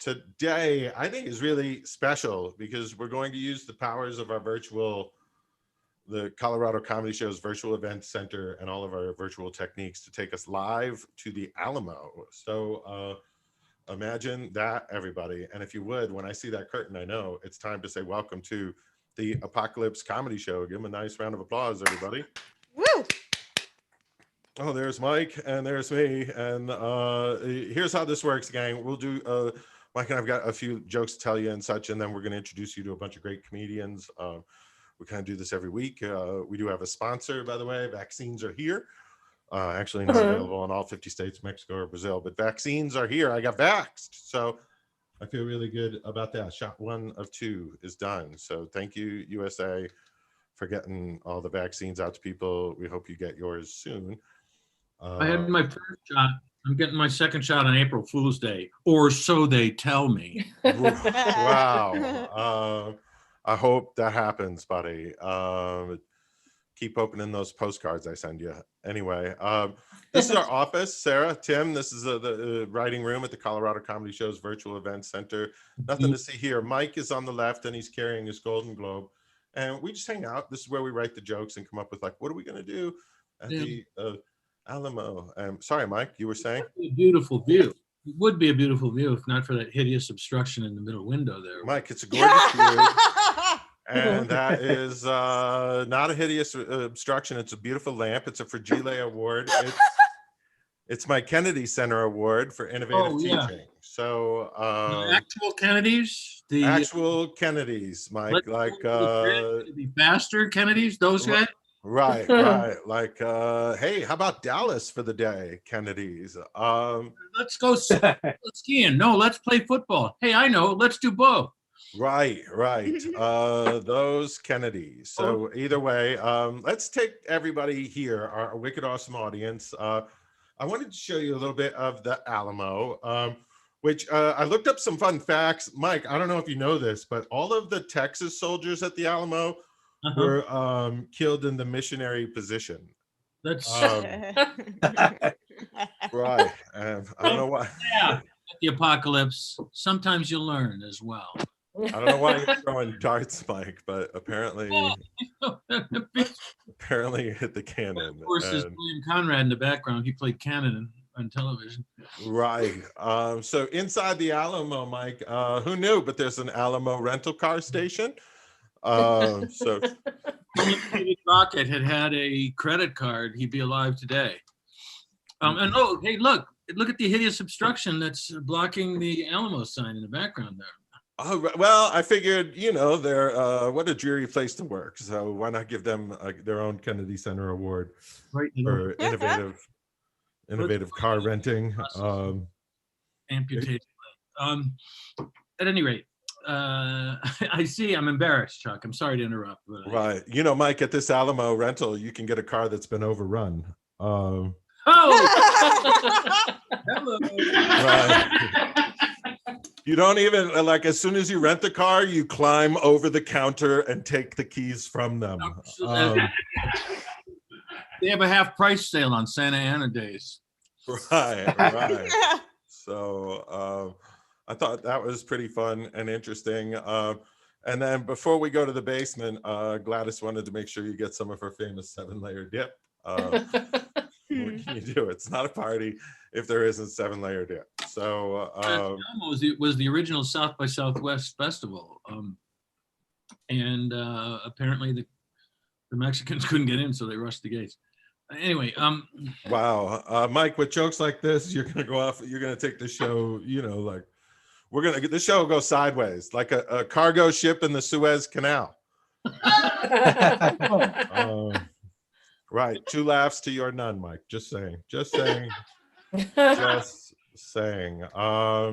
today I think is really special because we're going to use the powers of our the Colorado Comedy Show's virtual event center and all of our virtual techniques to take us live to the Alamo. So imagine that, everybody. And if you would, when I see that curtain, I know it's time to say welcome to the ApocaLips Comedy Show. Give them a nice round of applause, everybody. Woo! Oh, there's Mike and there's me. And here's how this works, gang. We'll do, Mike and I've got a few jokes to tell you and such, and then we're going to introduce you to a bunch of great comedians. We kind of do this every week. We do have a sponsor, by the way. Vaccines are here. Actually not available in all 50 states, Mexico or Brazil, but vaccines are here. I got vaxxed. So I feel really good about that. Shot 1 of 2 is done. So thank you, USA, for getting all the vaccines out to people. We hope you get yours soon. I had my first shot. I'm getting my second shot on April Fool's Day, or so they tell me. Wow. I hope that happens, buddy. Keep opening those postcards I send you. Anyway, this is our office, Sarah, Tim. This is the writing room at the Colorado Comedy Show's virtual event center. Nothing to see here. Mike is on the left and he's carrying his Golden Globe. And we just hang out. This is where we write the jokes and come up with like, what are we going to do at the Alamo? Sorry, Mike, you were saying? A beautiful view. It would be a beautiful view if not for that hideous obstruction in the middle window there. Mike, it's a gorgeous view. And that is not a hideous obstruction. It's a beautiful lamp. It's a Fragile Award. It's my Kennedy Center Award for innovative teaching. So the actual Kennedys? The actual Kennedys, Mike, like the faster Kennedys, those guys? Right, right. Like, hey, how about Dallas for the day, Kennedys? Let's go skiing. No, let's play football. Hey, I know. Let's do both. Right, right. Those Kennedys. So either way, let's take everybody here, our wicked awesome audience. I wanted to show you a little bit of the Alamo, which I looked up some fun facts. Mike, I don't know if you know this, but all of the Texas soldiers at the Alamo were killed in the missionary position. That's right. I don't know why. Yeah, the apocalypse. Sometimes you learn as well. I don't know why you're throwing darts, Mike, but apparently it hit the cannon. Of course, there's William Conrad in the background. He played cannon on television. Right. So inside the Alamo, Mike, who knew? But there's an Alamo rental car station. So if David Crockett had a credit card, he'd be alive today. And oh, hey, look at the hideous obstruction that's blocking the Alamo sign in the background there. Oh, well, I figured, they're what a dreary place to work. So why not give them their own Kennedy Center Award for innovative car renting. Amputated. At any rate, I see I'm embarrassed, Chuck. I'm sorry to interrupt. But right. Mike, at this Alamo rental, you can get a car that's been overrun. Oh! Hello. Right. You don't even, as soon as you rent the car, you climb over the counter and take the keys from them. They have a half price sale on Santa Ana days. Right, right. So I thought that was pretty fun and interesting. And then before we go to the basement, Gladys wanted to make sure you get some of her famous 7-layer dip. What can you do? It's not a party if there isn't 7-layer dip. So was the original South by Southwest festival, and apparently the Mexicans couldn't get in, so they rushed the gates. Anyway, wow, Mike, with jokes like this, you're gonna go off. You're gonna take the show. We're gonna get the show go sideways, like a cargo ship in the Suez Canal. Right. 2 laughs to your none, Mike. Just saying. Just saying. Just saying.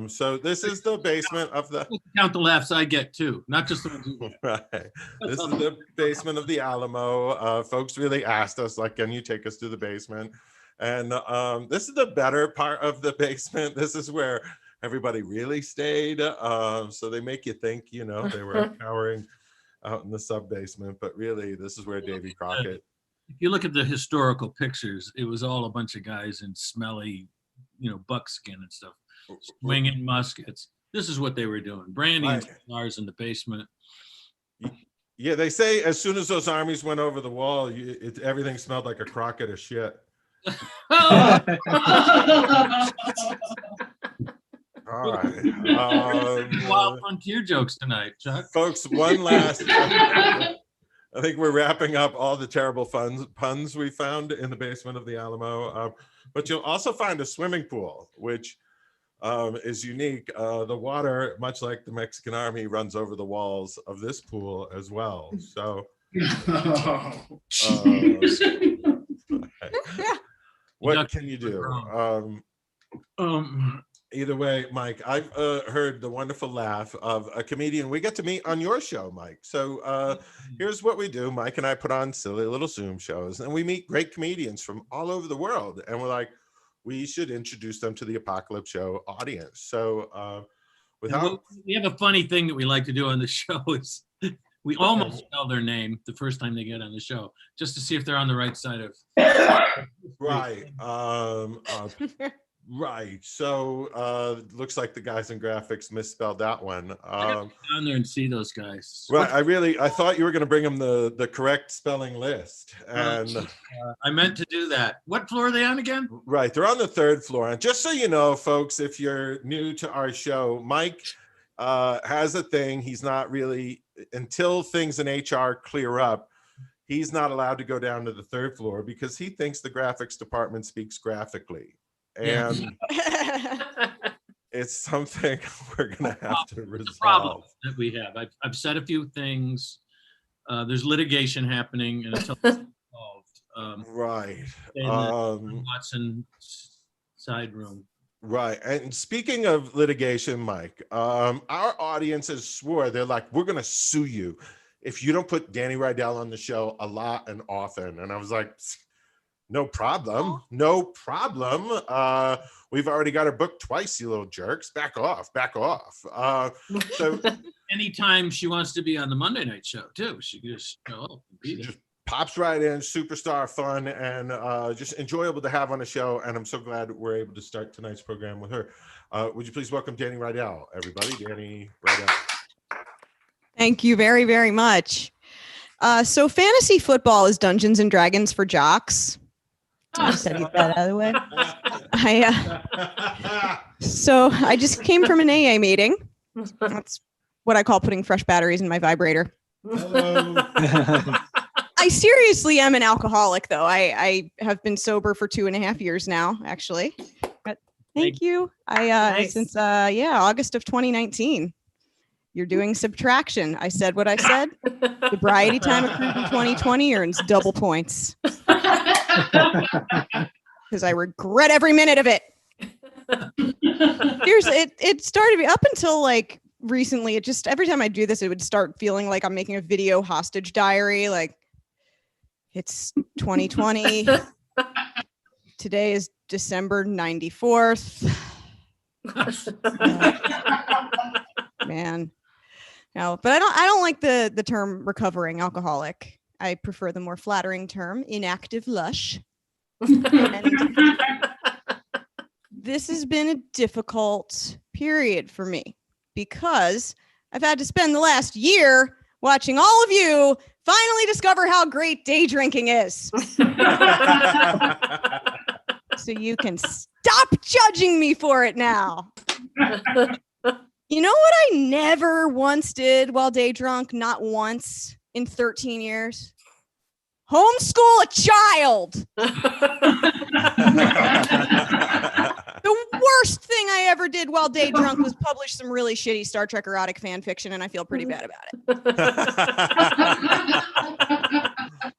So this is the basement of the. Count the laughs I get too, not just the ones you get. Right. This is the basement of the Alamo. Folks really asked us, can you take us to the basement? And this is the better part of the basement. This is where everybody really stayed. So they make you think, they were cowering out in the sub basement, but really, this is where Davy Crockett. If you look at the historical pictures, it was all a bunch of guys in smelly, buckskin and stuff, swinging muskets. This is what they were doing. Brandy and Right. cigars in the basement. Yeah, they say as soon as those armies went over the wall, everything smelled like a crockett of shit. Oh, All right. wild frontier jokes tonight, Chuck. Folks, one last. I think we're wrapping up all the terrible puns we found in the basement of the Alamo. But you'll also find a swimming pool, which is unique. The water, much like the Mexican army, runs over the walls of this pool as well. So, what can you do? Either way, Mike, I've heard the wonderful laugh of a comedian we get to meet on your show, Mike. So here's what we do. Mike and I put on silly little Zoom shows, and we meet great comedians from all over the world. And we're like, we should introduce them to the ApocaLips Show audience. So we have a funny thing that we like to do on the show is we almost spell their name the first time they get on the show, just to see if they're on the right side of. Right. Right. So looks like the guys in graphics misspelled that one. Down there and see those guys. Right. I thought you were going to bring them the correct spelling list. And I meant to do that. What floor are they on again? Right. They're on the 3rd floor. And just so you know, folks, if you're new to our show, Mike has a thing. He's not really, until things in HR clear up, he's not allowed to go down to the 3rd floor because he thinks the graphics department speaks graphically. And it's something we're gonna have to resolve. Problem that we have. I've said a few things. There's litigation happening, and until it's involved. Right. Watson side room. Right. And speaking of litigation, Mike, our audience has swore, they're like, we're gonna sue you if you don't put Dani Riedel on the show a lot and often. And I was like, no problem. No problem. We've already got her booked twice, you little jerks. Back off. Back off. So anytime she wants to be on the Monday night show too, she can just show up and be there. Just pops right in, superstar fun, and just enjoyable to have on the show. And I'm so glad we're able to start tonight's program with her. Would you please welcome Dani Riedel, everybody? Dani Riedel. Thank you very, very much. So fantasy football is Dungeons and Dragons for jocks. I said that out of the way. So I just came from an AA meeting. That's what I call putting fresh batteries in my vibrator. Hello. I seriously am an alcoholic, though. I have been sober for 2.5 years now, actually. Thank you. Nice. Since August of 2019. You're doing subtraction. I said what I said. Sobriety time accrued in 2020 earns double points. Because I regret every minute of it. It started up until like recently. It just, every time I do this, it would start feeling like I'm making a video hostage diary. Like, it's 2020. Today is December 94th. Man. No, but I don't like the term recovering alcoholic. I prefer the more flattering term inactive lush. And this has been a difficult period for me because I've had to spend the last year watching all of you finally discover how great day drinking is. So you can stop judging me for it now. You know what I never once did while day drunk? Not once in 13 years. Homeschool a child. The worst thing I ever did while day drunk was publish some really shitty Star Trek erotic fan fiction, and I feel pretty bad about it.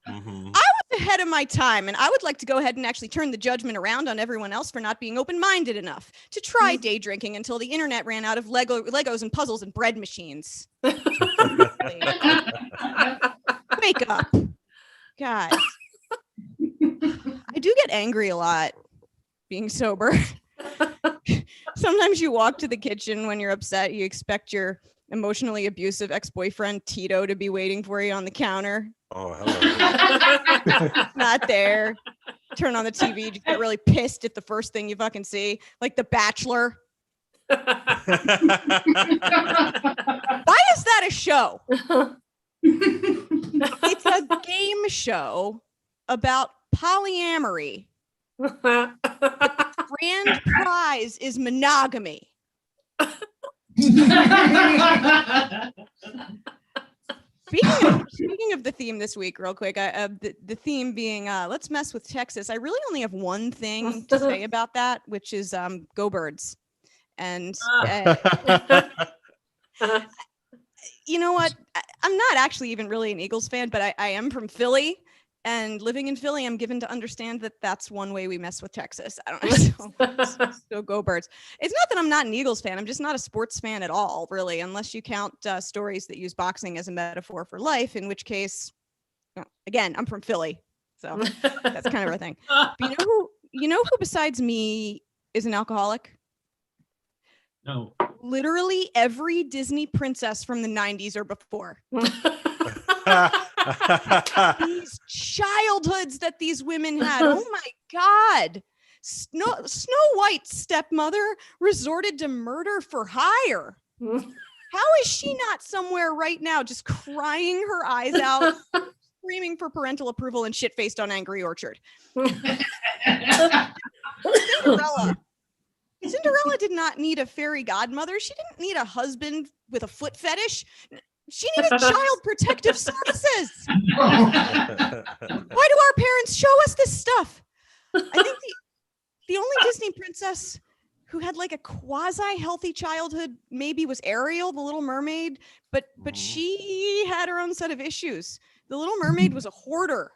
I was ahead of my time, and I would like to go ahead and actually turn the judgment around on everyone else for not being open-minded enough to try day drinking until the internet ran out of Legos and puzzles and bread machines. Wake up. God. I do get angry a lot being sober. Sometimes you walk to the kitchen when you're upset. You expect your emotionally abusive ex-boyfriend Tito to be waiting for you on the counter. Oh, hello. Not there. Turn on the TV, just get really pissed at the first thing you fucking see, like The Bachelor. Why is that a show? It's a game show about polyamory. Grand prize is monogamy. Speaking of the theme this week, real quick, the theme being let's mess with Texas. I really only have one thing to say about that, which is go Birds. And you know what? I'm not actually even really an Eagles fan, but I am from Philly. And living in Philly, I'm given to understand that that's one way we mess with Texas. I don't know. So go Birds. It's not that I'm not an Eagles fan. I'm just not a sports fan at all, really, unless you count stories that use boxing as a metaphor for life, in which case, again, I'm from Philly. So that's kind of a thing. But you know who besides me is an alcoholic? No. Literally every Disney princess from the 90s or before. These childhoods that these women had. Oh my God. Snow White's stepmother resorted to murder for hire. How is she not somewhere right now just crying her eyes out, screaming for parental approval and shit-faced on Angry Orchard? Cinderella did not need a fairy godmother. She didn't need a husband with a foot fetish. She needed child protective services. Why do our parents show us this stuff? I think the only Disney princess who had like a quasi-healthy childhood maybe was Ariel, the Little Mermaid, but she had her own set of issues. The Little Mermaid was a hoarder.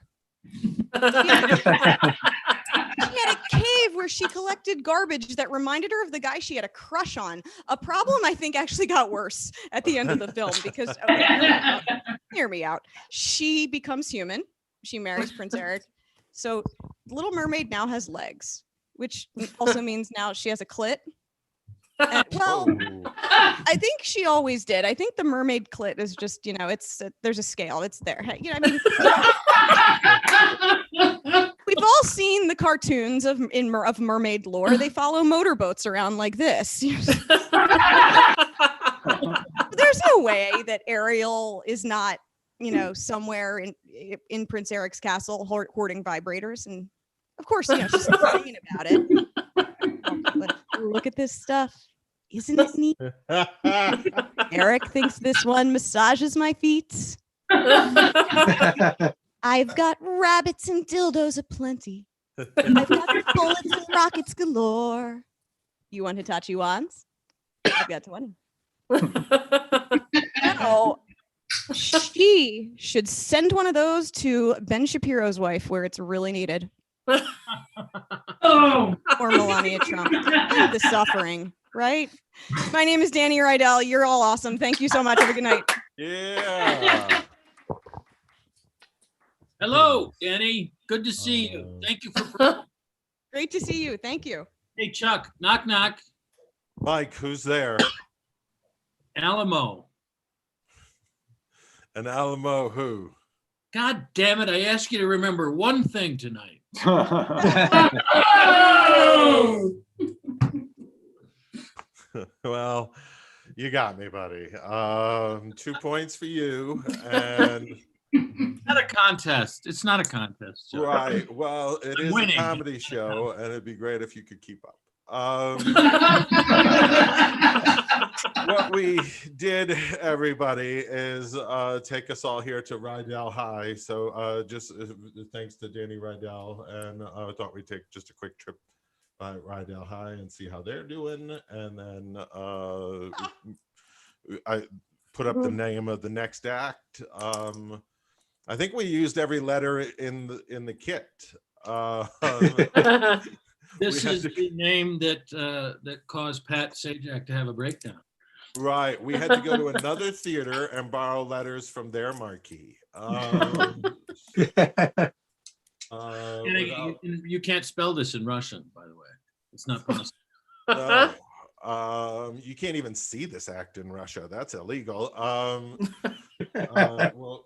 She had a cave where she collected garbage that reminded her of the guy she had a crush on. A problem I think actually got worse at the end of the film because, hear me out. She becomes human. She marries Prince Eric. So Little Mermaid now has legs, which also means now she has a clit. And, well, I think she always did. I think the mermaid clit is just, it's there's a scale. It's there. We've all seen the cartoons of mermaid lore. They follow motorboats around like this. There's no way that Ariel is not, somewhere in Prince Eric's castle hoarding vibrators. And of course, she's complaining about it. Look at this stuff. Isn't it neat? Eric thinks this one massages my feet. I've got rabbits and dildos aplenty. I've got bullets and rockets galore. You want Hitachi wands? I've got 20. No, she should send one of those to Ben Shapiro's wife where it's really needed. Or Melania Trump. End the suffering, right? My name is Dani Riedel. You're all awesome. Thank you so much. Have a good night. Yeah. Hello, Dani. Good to see you. Thank you for. Great to see you. Thank you. Hey, Chuck. Knock, knock. Mike, who's there? Alamo. An Alamo who? God damn it. I asked you to remember one thing tonight. Well, you got me, buddy. 2 points for you. And Not a contest. It's not a contest. Chuck. right. Well, it is winning. a comedy show, and it'd be great if you could keep up. What we did, everybody, is take us all here to Riedel High. So just thanks to Dani Riedel, and I thought we'd take just a quick trip by Riedel High and see how they're doing, and then I put up the name of the next act. I think we used every letter in the kit. This is the name that caused Pat Sajak to have a breakdown. Right. We had to go to another theater and borrow letters from their marquee. You can't spell this in Russian, by the way. It's not possible. You can't even see this act in Russia. That's illegal. Well,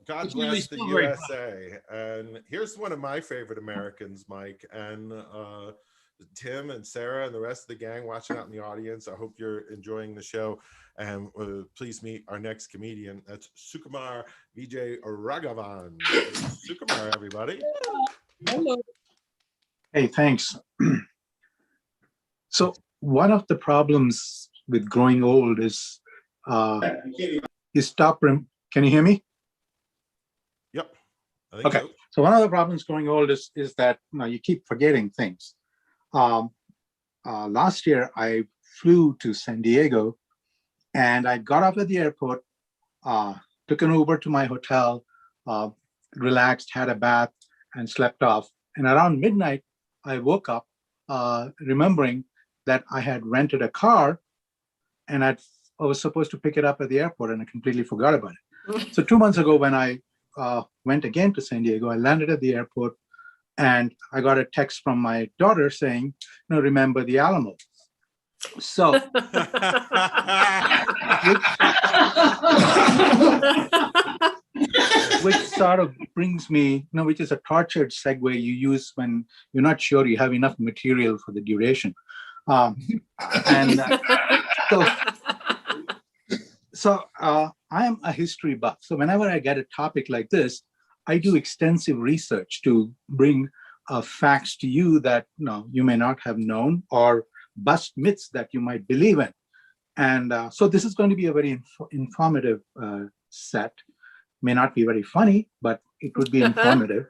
God bless the USA. And here's one of my favorite Americans, Mike. And Tim and Sarah and the rest of the gang watching out in the audience. I hope you're enjoying the show. And please meet our next comedian. That's Sukumar Vijayaraghavan. Sukumar, everybody. Hello. Hey, thanks. So one of the problems with growing old is you stop. Can you hear me? Yep. I think Okay. so. So one of the problems growing old is that you keep forgetting things. Last year, I flew to San Diego, and I got off at the airport, took an Uber to my hotel, relaxed, had a bath, and slept off. And around midnight, I woke up remembering that I had rented a car, and I was supposed to pick it up at the airport, and I completely forgot about it. So 2 months ago, when I went again to San Diego, I landed at the airport, and I got a text from my daughter saying, remember the Alamo. So which sort of brings me, which is a tortured segue you use when you're not sure you have enough material for the duration. So I am a history buff. So whenever I get a topic like this, I do extensive research to bring facts to you that you may not have known, or bust myths that you might believe in. And so this is going to be a very informative set. May not be very funny, but it would be informative.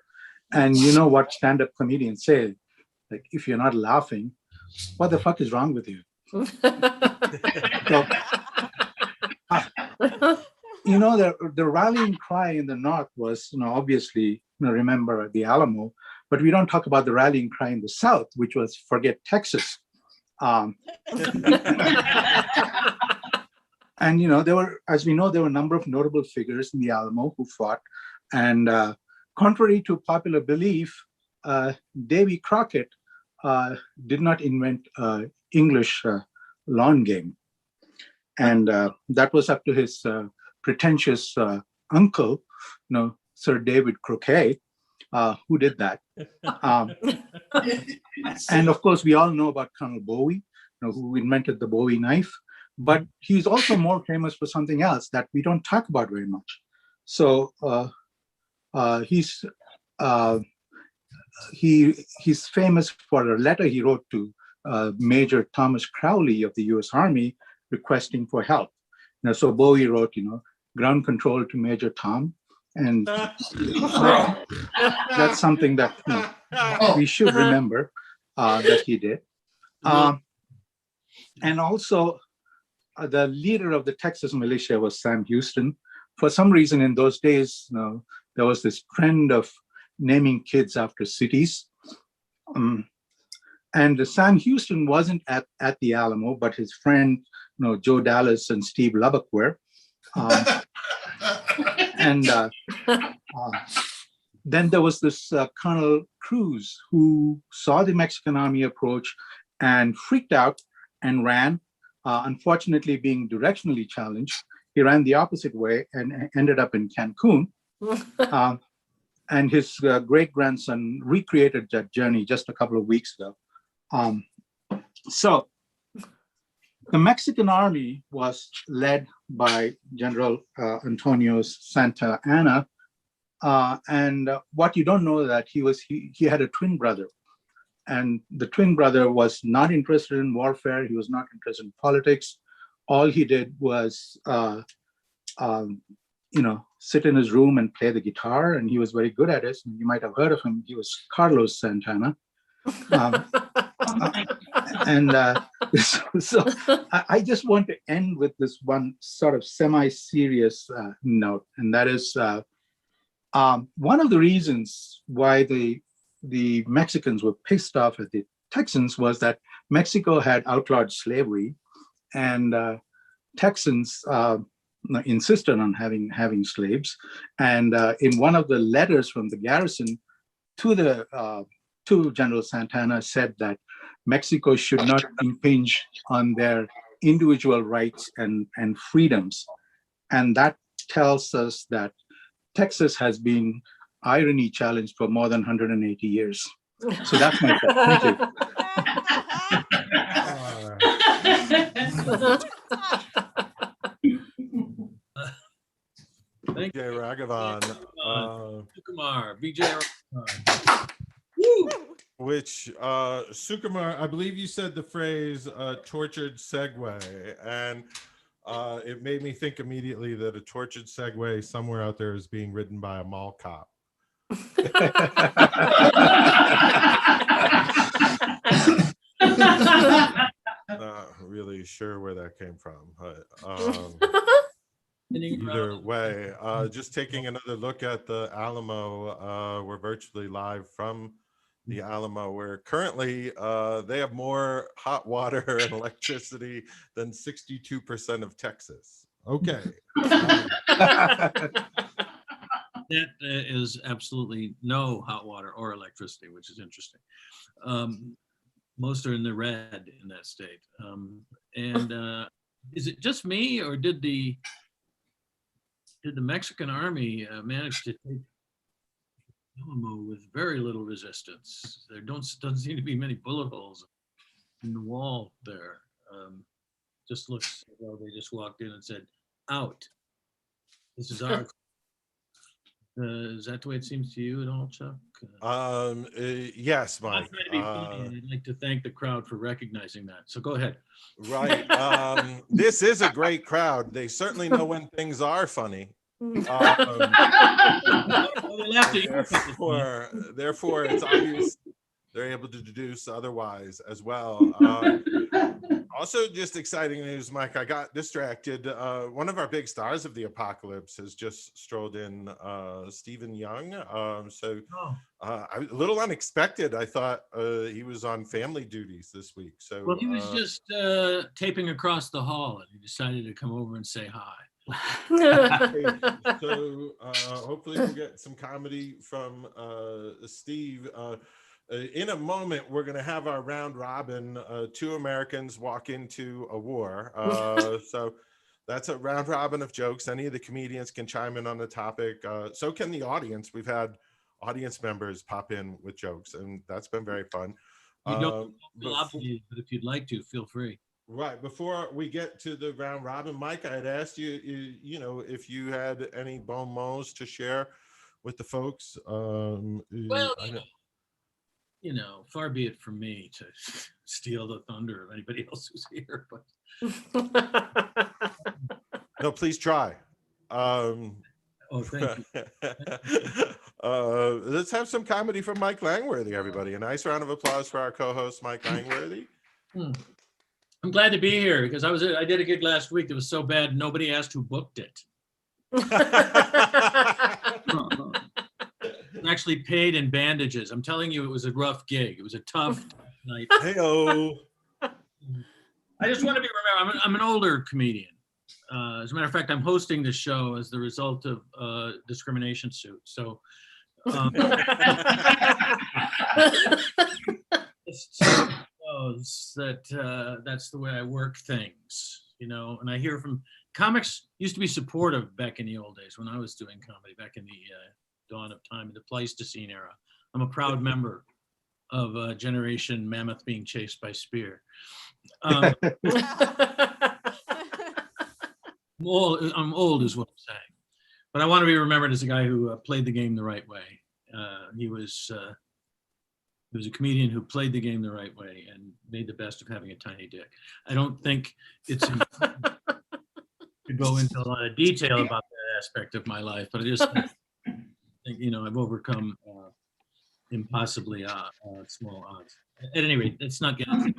And you know what stand-up comedians say, like, if you're not laughing, what the fuck is wrong with you? So, the rallying cry in the North was, obviously, remember the Alamo, but we don't talk about the rallying cry in the South, which was forget Texas. And, there were, as we know, there were a number of notable figures in the Alamo who fought. And contrary to popular belief, Davy Crockett did not invent English lawn game. And that was up to his pretentious uncle, Sir David Croquet, who did that. And of course, we all know about Colonel Bowie, who invented the Bowie knife. But he's also more famous for something else that we don't talk about very much. So he's famous for a letter he wrote to Major Thomas Crowley of the U.S. Army requesting for help. So Bowie wrote, ground control to Major Tom, and that's something that we should remember that he did. And also, the leader of the Texas militia was Sam Houston. For some reason, in those days, there was this trend of naming kids after cities. And Sam Houston wasn't at the Alamo, but his friend, Joe Dallas and Steve Lubbock were. And then there was this Colonel Cruz who saw the Mexican army approach and freaked out and ran. Unfortunately, being directionally challenged, he ran the opposite way and ended up in Cancun. And his great-grandson recreated that journey just a couple of weeks ago. So the Mexican army was led by General Antonio Santa Anna. And what you don't know that he had a twin brother. And the twin brother was not interested in warfare. He was not interested in politics. All he did was, sit in his room and play the guitar. And he was very good at it. And you might have heard of him. He was Carlos Santana. So I just want to end with this one sort of semi-serious note. And that is one of the reasons why the Mexicans were pissed off at the Texans was that Mexico had outlawed slavery, and Texans insisted on having slaves. And in one of the letters from the garrison to General Santana said that Mexico should not impinge on their individual rights and freedoms. And that tells us that Texas has been irony challenged for more than 180 years. So that's my thought. Thank you. Thank Vijay Raghavan, Sukumar Vijayaraghavan. which Sukumar, I believe you said the phrase tortured segue, and it made me think immediately that a tortured segue somewhere out there is being ridden by a mall cop. Not really sure where that came from, but either way, just taking another look at the Alamo. We're virtually live from the Alamo, where currently they have more hot water and electricity than 62% of Texas. Okay. That is absolutely no hot water or electricity, which is interesting. Most are in the red in that state. Is it just me, or did the Mexican army manage to take Alamo with very little resistance? There doesn't seem to be many bullet holes in the wall there. Just looks as though they just walked in and said, "Out. This is our." Is that the way it seems to you at all, Chuck? Yes, Mike. I'm trying to be funny. I'd like to thank the crowd for recognizing that. So go ahead. Right. This is a great crowd. They certainly know when things are funny. Therefore, it's obvious they're able to deduce otherwise as well. Also, just exciting news, Mike. I got distracted. One of our big stars of the ApocaLips has just strolled in, Stephen Young. A little unexpected. I thought he was on family duties this week. So, well, he was just taping across the hall, and he decided to come over and say hi. So hopefully we'll get some comedy from Steve. In a moment, we're going to have our round robin. Two Americans walk into a war. So that's a round robin of jokes. Any of the comedians can chime in on the topic. So can the audience. We've had audience members pop in with jokes, and that's been very fun. You don't feel obligated, but if you'd like to, feel free. Right. Before we get to the round robin, Mike, I had asked you, if you had any bon mots to share with the folks. Well, far be it from me to steal the thunder of anybody else who's here, but no, please try. Oh, thank you. Let's have some comedy from Mike Langworthy, everybody. A nice round of applause for our co-host, Mike Langworthy. I'm glad to be here because I did a gig last week that was so bad nobody asked who booked it. Actually paid in bandages. I'm telling you, it was a rough gig. It was a tough night. Hey-o. I just want to be remembered. I'm an older comedian. As a matter of fact, I'm hosting the show as the result of a discrimination suit. So that's the way I work things, and I hear from comics used to be supportive back in the old days when I was doing comedy back in the dawn of time in the Pleistocene era. I'm a proud member of Generation Mammoth being chased by Spear. I'm old is what I'm saying, but I want to be remembered as a guy who played the game the right way. He was a comedian who played the game the right way and made the best of having a tiny dick. I don't think it's important to go into a lot of detail about that aspect of my life, but I just think, I've overcome impossibly small odds. At any rate, let's not get into it.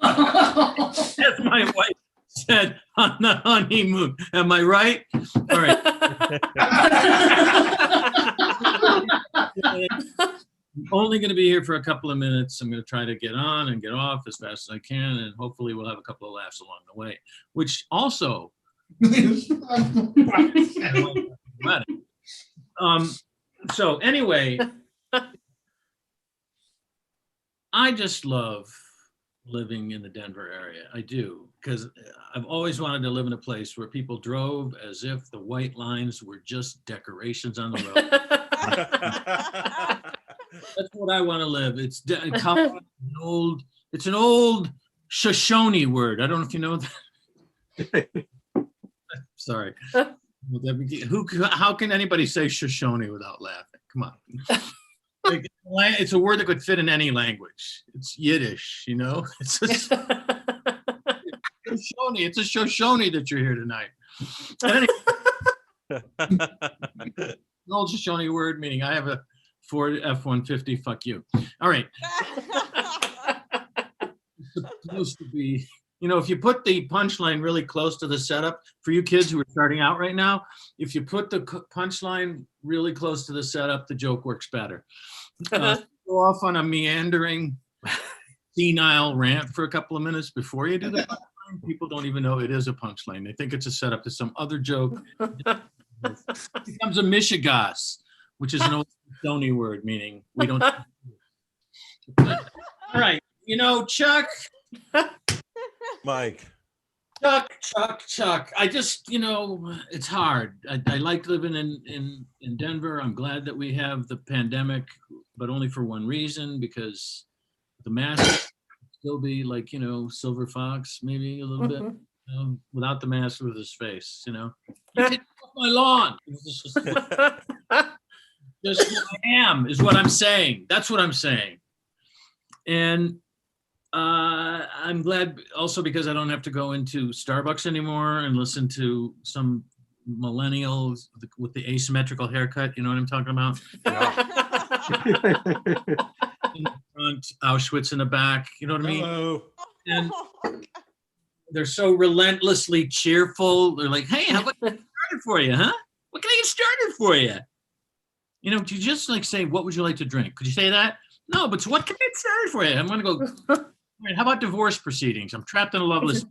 As my wife said on the honeymoon. Am I right? All right. I'm only going to be here for a couple of minutes. I'm going to try to get on and get off as fast as I can, and hopefully we'll have a couple of laughs along the way, which also so anyway, I just love living in the Denver area. I do, because I've always wanted to live in a place where people drove as if the white lines were just decorations on the road. That's what I want to live. It's an old Shoshone word. I don't know if you know that. Sorry. How can anybody say Shoshone without laughing? Come on. Like, it's a word that could fit in any language. It's Yiddish, you know? It's a Shoshone. It's a Shoshone that you're here tonight. Anyway, an old Shoshone word meaning I have a Ford F-150, fuck you. All right. It's supposed to be, if you put the punchline really close to the setup, for you kids who are starting out right now, if you put the punchline really close to the setup, the joke works better. Go off on a meandering, senile rant for a couple of minutes before you do the punchline. People don't even know it is a punchline. They think it's a setup to some other joke. It becomes a mishigas, which is an old Stony word meaning we don't. All right. Chuck. Mike. Chuck. I just, it's hard. I like living in Denver. I'm glad that we have the pandemic, but only for one reason, because the mask still be like, Silver Fox, maybe a little bit, without the mask with his face, Get off my lawn. Just who I am is what I'm saying. That's what I'm saying. And I'm glad also because I don't have to go into Starbucks anymore and listen to some millennials with the asymmetrical haircut. You know what I'm talking about? In the front, Auschwitz in the back. You know what I mean? Hello. And they're so relentlessly cheerful. They're like, "Hey, how about I get started for you, huh? What can I get started for you?" Could you just like say, "What would you like to drink?" Could you say that? No, but what can I get started for you? I'm going to go. All right, how about divorce proceedings? I'm trapped in a loveless.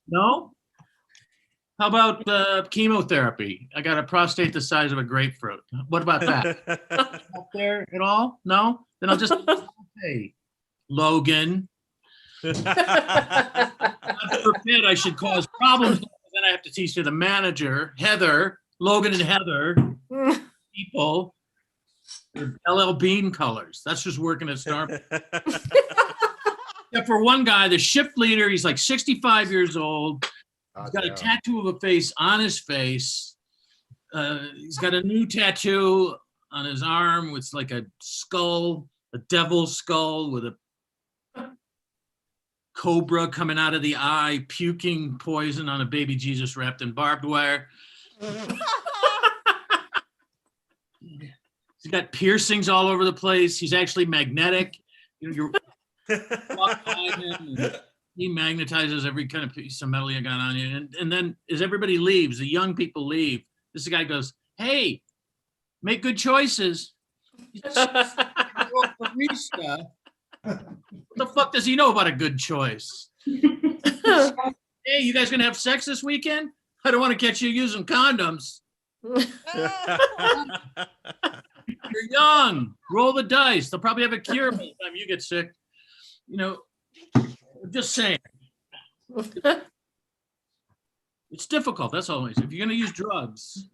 No? How about chemotherapy? I got a prostate the size of a grapefruit. What about that? Up there at all? No? Then I'll just say, Logan. God forbid I should cause problems. Then I have to teach to the manager, Heather, Logan and Heather, people. LL Bean colors. That's just working at Starbucks. Except for one guy, the shift leader, he's like 65 years old. He's got a tattoo of a face on his face. He's got a new tattoo on his arm with like a skull, a devil's skull with a cobra coming out of the eye, puking poison on a baby Jesus wrapped in barbed wire. He's got piercings all over the place. He's actually magnetic. You're walk by him, and he magnetizes every kind of piece of metal you got on you. And then as everybody leaves, the young people leave, this guy goes, "Hey, make good choices." Barista. What the fuck does he know about a good choice? Hey, you guys gonna have sex this weekend? I don't want to catch you using condoms. You're young. Roll the dice. They'll probably have a cure by the time you get sick. I'm just saying. It's difficult. That's always. If you're gonna use drugs,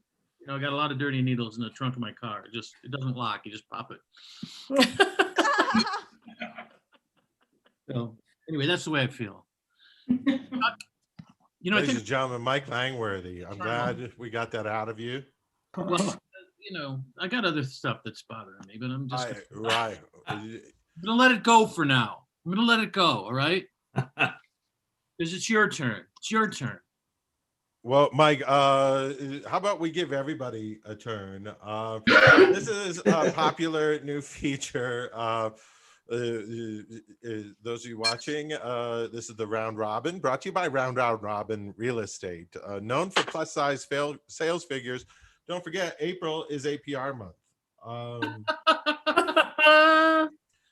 I got a lot of dirty needles in the trunk of my car. It doesn't lock. You just pop it. So anyway, that's the way I feel. Ladies and gentlemen, Mike Langworthy. I'm glad we got that out of you. Well, I got other stuff that's bothering me, but I'm just right. I'm gonna let it go for now. I'm gonna let it go, all right? Because it's your turn. It's your turn. Well, Mike, how about we give everybody a turn? This is a popular new feature. Those of you watching, this is the Round Robin, brought to you by Round Robin Real Estate, known for plus size sales figures. Don't forget, April is APR month. I'm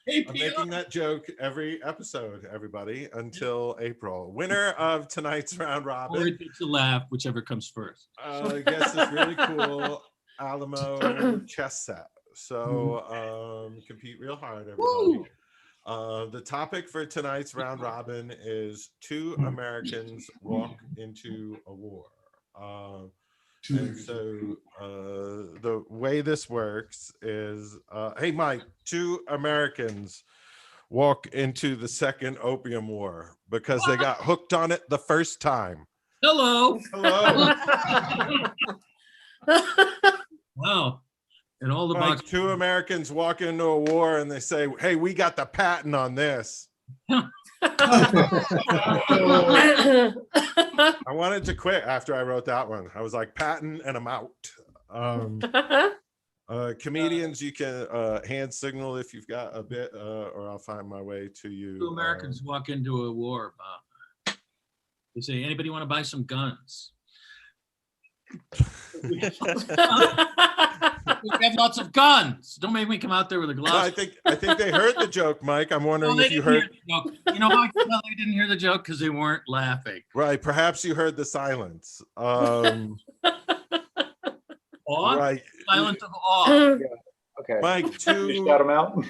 making that joke every episode, everybody, until April. Winner of tonight's Round Robin. Or it gets a laugh, whichever comes first. I guess this really cool Alamo chess set. So compete real hard, everybody. The topic for tonight's Round Robin is 2 Americans walk into a war. And so the way this works is, hey, Mike, 2 Americans walk into the second Opium War because they got hooked on it the first time. Hello. Hello. Wow. And all the Like boxes. 2 Americans walk into a war and they say, hey, we got the patent on this. I wanted to quit after I wrote that one. I was like, patent and I'm out. Comedians, you can hand signal if you've got a bit, or I'll find my way to you. 2 Americans walk into a war, Bob. They say, anybody want to buy some guns? We have lots of guns. Don't make me come out there with a No, gloss. I think they heard the joke, Mike. I'm wondering if you heard. You know why they didn't hear the joke? Because they weren't laughing. Right, perhaps you heard the silence. Awe? Right, Silence of awe. Okay. Mike. Shout them out.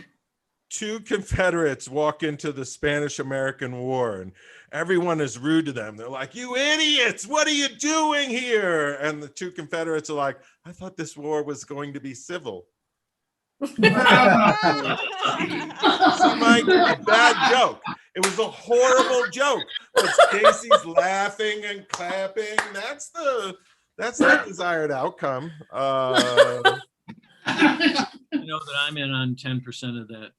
2 Confederates walk into the Spanish-American War and everyone is rude to them. They're like, you idiots, what are you doing here? And the 2 Confederates are like, I thought this war was going to be civil. See, Mike, a bad joke. It was a horrible joke. But Casey's laughing and clapping. That's the desired outcome. You know that I'm in on 10% of that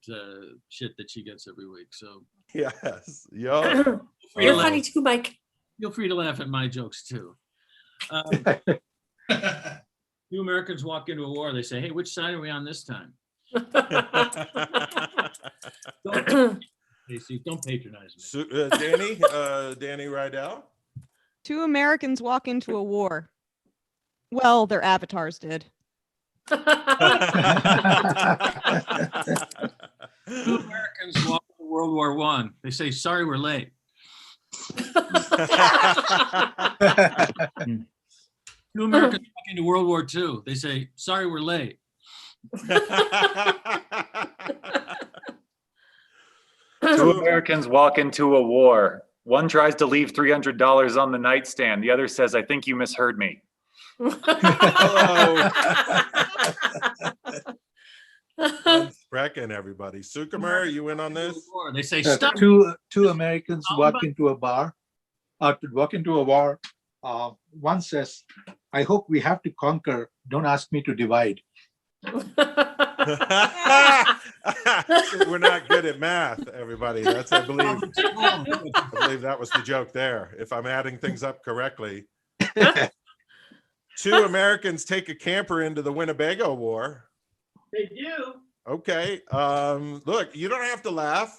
shit that she gets every week. So Yes. Yeah. You're funny too, Mike. feel free to laugh at my jokes too. 2 Americans walk into a war. They say, hey, which side are we on this time? Casey, don't patronize me. So, Dani Riedel. 2 Americans walk into a war. Well, their avatars did. 2 Americans walk into World War I. They say, sorry, we're late. 2 Americans walk into World War II. They say, sorry, we're late. 2 Americans walk into a war. One tries to leave $300 on the nightstand. The other says, I think you misheard me. Hello. Sprecken, everybody. Sukumar, you in on this? They say, stop. Two Americans walk into a bar, walk into a war. One says, I hope we have to conquer. Don't ask me to divide. We're not good at math, everybody. That's, I believe that was the joke there. If I'm adding things up correctly. 2 Americans take a camper into the Winnebago War. They do. Okay. Look, you don't have to laugh.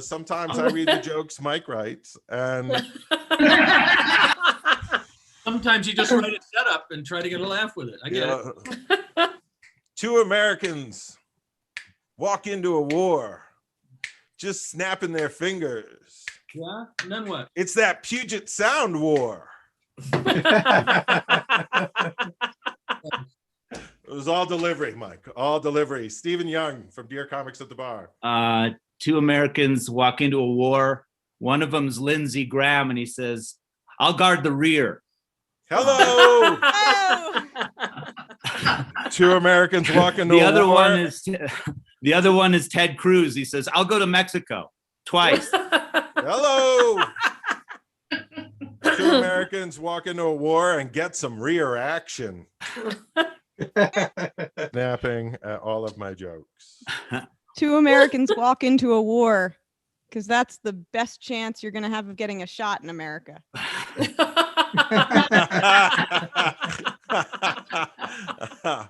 Sometimes I read the jokes Mike writes, and sometimes you just write a setup and try to get a laugh with it. I get it. 2 Americans walk into a war, just snapping their fingers. Yeah, and then what? It's that Puget Sound War. It was all delivery, Mike. All delivery. Stephen Young from Dear Comics at the Bar. 2 Americans walk into a war. One of them's Lindsey Graham, and he says, I'll guard the rear. Hello. Oh! 2 Americans walk into The a other war. the other one is Ted Cruz. He says, I'll go to Mexico twice. Hello. 2 Americans walk into a war and get some rear action. Snapping at all of my jokes. 2 Americans walk into a war because that's the best chance you're going to have of getting a shot in America.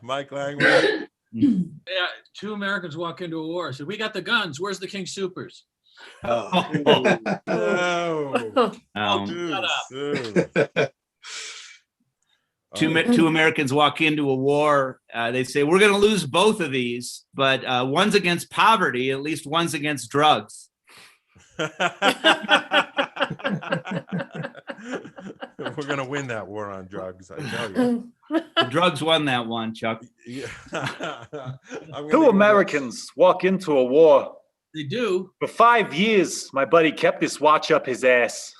Mike Langworthy. Yeah, 2 Americans walk into a war. So we got the guns. Where's the King Supers? Oh, Shut up. dude. 2 Americans walk into a war. They say, we're going to lose both of these, but one's against poverty, at least one's against drugs. We're going to win that war on drugs, I tell you. The drugs won that one, Chuck. Yeah. 2 Americans walk into a war. They do. For 5 years, my buddy kept this watch up his ass.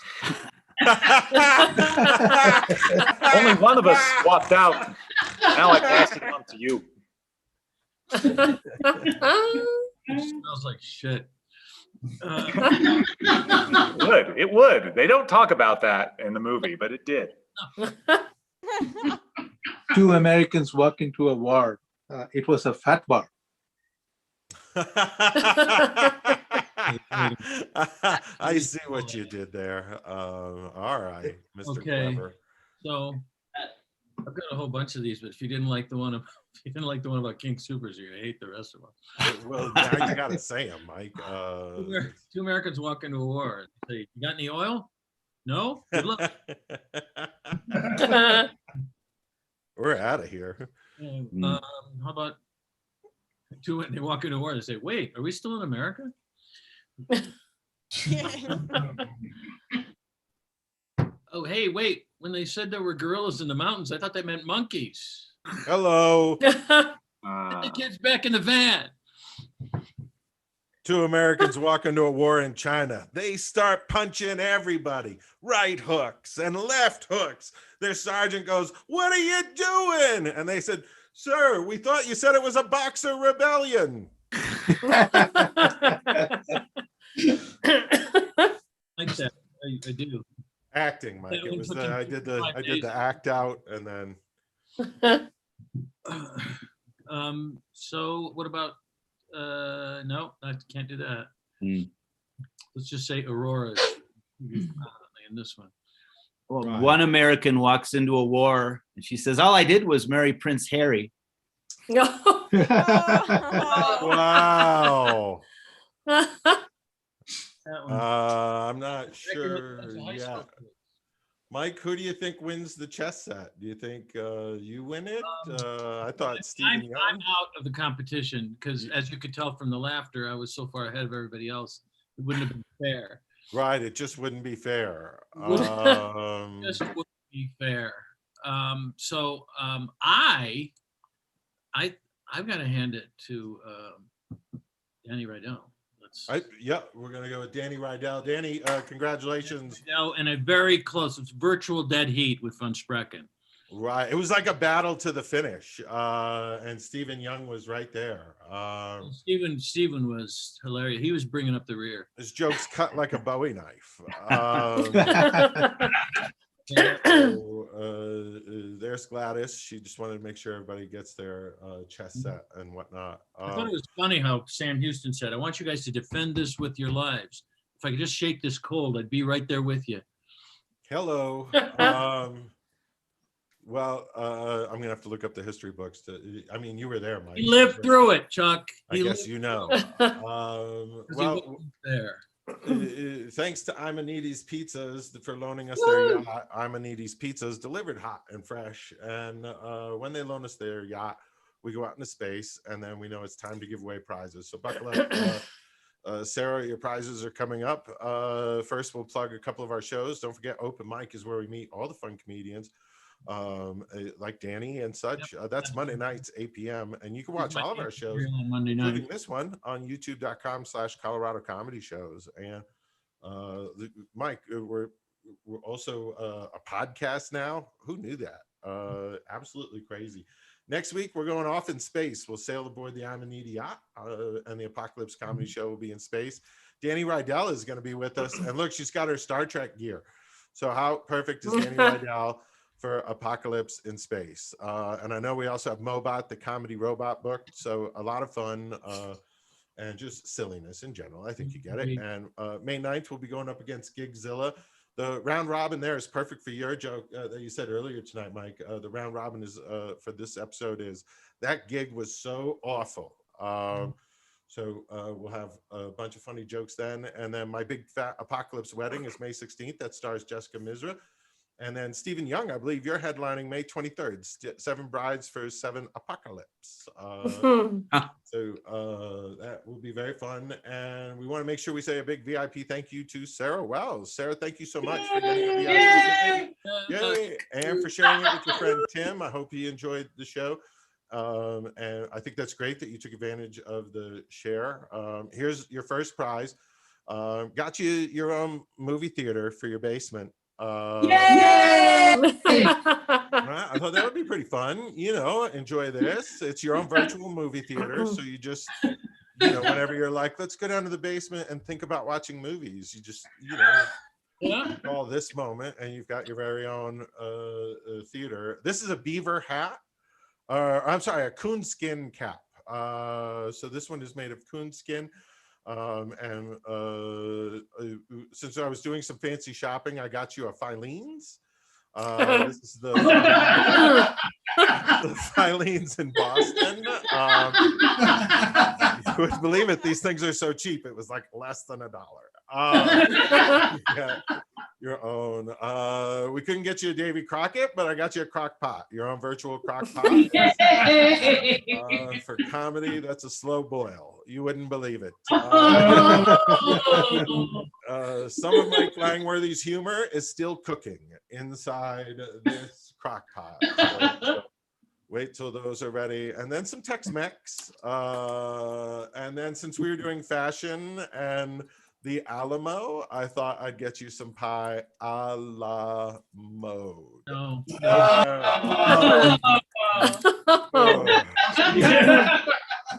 Only one of us walked out. Now I pass it on to you. It smells like shit. It would. They don't talk about that in the movie, but it did. Two Americans walk into a war. It was a fat bar. I see what you did there. All right, Mr. Okay. Clever. So I've got a whole bunch of these, but if you didn't like the one about King Supers, you're gonna hate the rest of them. Well, now you gotta say them, Mike. Two Americans walk into a war. Say, you got any oil? No? Good luck. We're out of here. How about two? They walk into a war. They say, "Wait, are we still in America?" Oh, hey, wait. When they said there were gorillas in the mountains, I thought they meant monkeys. Hello. Get the kids back in the van. Two Americans walk into a war in China. They start punching everybody. Right hooks and left hooks. Their sergeant goes, "What are you doing?" And they said, "Sir, we thought you said it was a Boxer rebellion." Like that. I do. Acting, Mike. That It one was took the him I did 55 the days. act out and then So what about no, I can't do that. Let's just say Aurora in this one. Well, Right. one American walks into a war and she says, "All I did was marry Prince Harry." wow. That one. I'm not That's sure. a high Yeah. school quiz. Mike, who do you think wins the chess set? Do you think you win it? I thought I'm Stephen Young. out of the competition because, as you could tell from the laughter, I was so far ahead of everybody else. It wouldn't have been fair. Right, it just wouldn't be fair. Just wouldn't be fair. I've got to hand it to Dani Riedel. Yeah, we're gonna go with Dani Riedel. Dani, congratulations. And a very close. It's virtual dead heat with Von Sprecken. Right, it was like a battle to the finish, and Stephen Young was right there. Stephen was hilarious. He was bringing up the rear. His jokes cut like a Bowie knife. There's Gladys. She just wanted to make sure everybody gets their chess set and whatnot. I thought it was funny how Sam Houston said, "I want you guys to defend this with your lives. If I could just shake this cold, I'd be right there with you." Hello. Well, I'm gonna have to look up the history books. I mean, you were there, Mike. He lived through it, Chuck. I guess you know. Well, there. Thanks to Imanides Pizzas for loaning us their yacht. Imanides Pizzas delivered hot and fresh. And when they loan us their yacht, we go out into space, and then we know it's time to give away prizes. So buckle up. Sarah, your prizes are coming up. First, we'll plug a couple of our shows. Don't forget, Open Mic is where we meet all the fun comedians like Dani and such. That's Monday nights, 8 p.m. And you can watch all of our shows, on Monday night. including this one, on youtube.com/Colorado Comedy Shows. And Mike, we're also a podcast now. Who knew that? Absolutely crazy. Next week, we're going off in space. We'll sail aboard the Amanita yacht, and the ApocaLips Comedy Show will be in space. Dani Riedel is going to be with us. And look, she's got her Star Trek gear. So how perfect is Dani Riedel for ApocaLips in space? And I know we also have Mobot, the comedy robot book. So a lot of fun and just silliness in general. I think you get it. And May 9th, we'll be going up against Gigzilla. The round robin there is perfect for your joke that you said earlier tonight, Mike. The round robin is for this episode is that gig was so awful. So we'll have a bunch of funny jokes then. And then my big fat ApocaLips wedding is May 16th. That stars Jessica Misra. And then Stephen Young, I believe you're headlining May 23rd, 7 brides for 7 ApocaLips. So that will be very fun. And we want to make sure we say a big VIP thank you to Sarah Wells. Sarah, thank you so much for getting a VIP. Yay! And for sharing it with your friend Tim. I hope he enjoyed the show. And I think that's great that you took advantage of the share. Here's your first prize. Got you your own movie theater for your basement. Yay! I thought that would be pretty fun. Enjoy this. It's your own virtual movie theater. So you just, whenever you're like, let's go down to the basement and think about watching movies, you just, call this moment and you've got your very own theater. This is a beaver hat. I'm sorry, a coonskin cap. So this one is made of coonskin. And since I was doing some fancy shopping, I got you a Filene's. This is the Filene's in Boston. You wouldn't believe it. These things are so cheap. It was like less than $1. Yeah, your own. We couldn't get you a Davy Crockett, but I got you a crock pot, your own virtual crock pot. For comedy, that's a slow boil. You wouldn't believe it. Some of Mike Langworthy's humor is still cooking inside this crock pot. So wait till those are ready. And then some Tex-Mex. And then since we were doing fashion and the Alamo, I thought I'd get you some pie a la mode. No.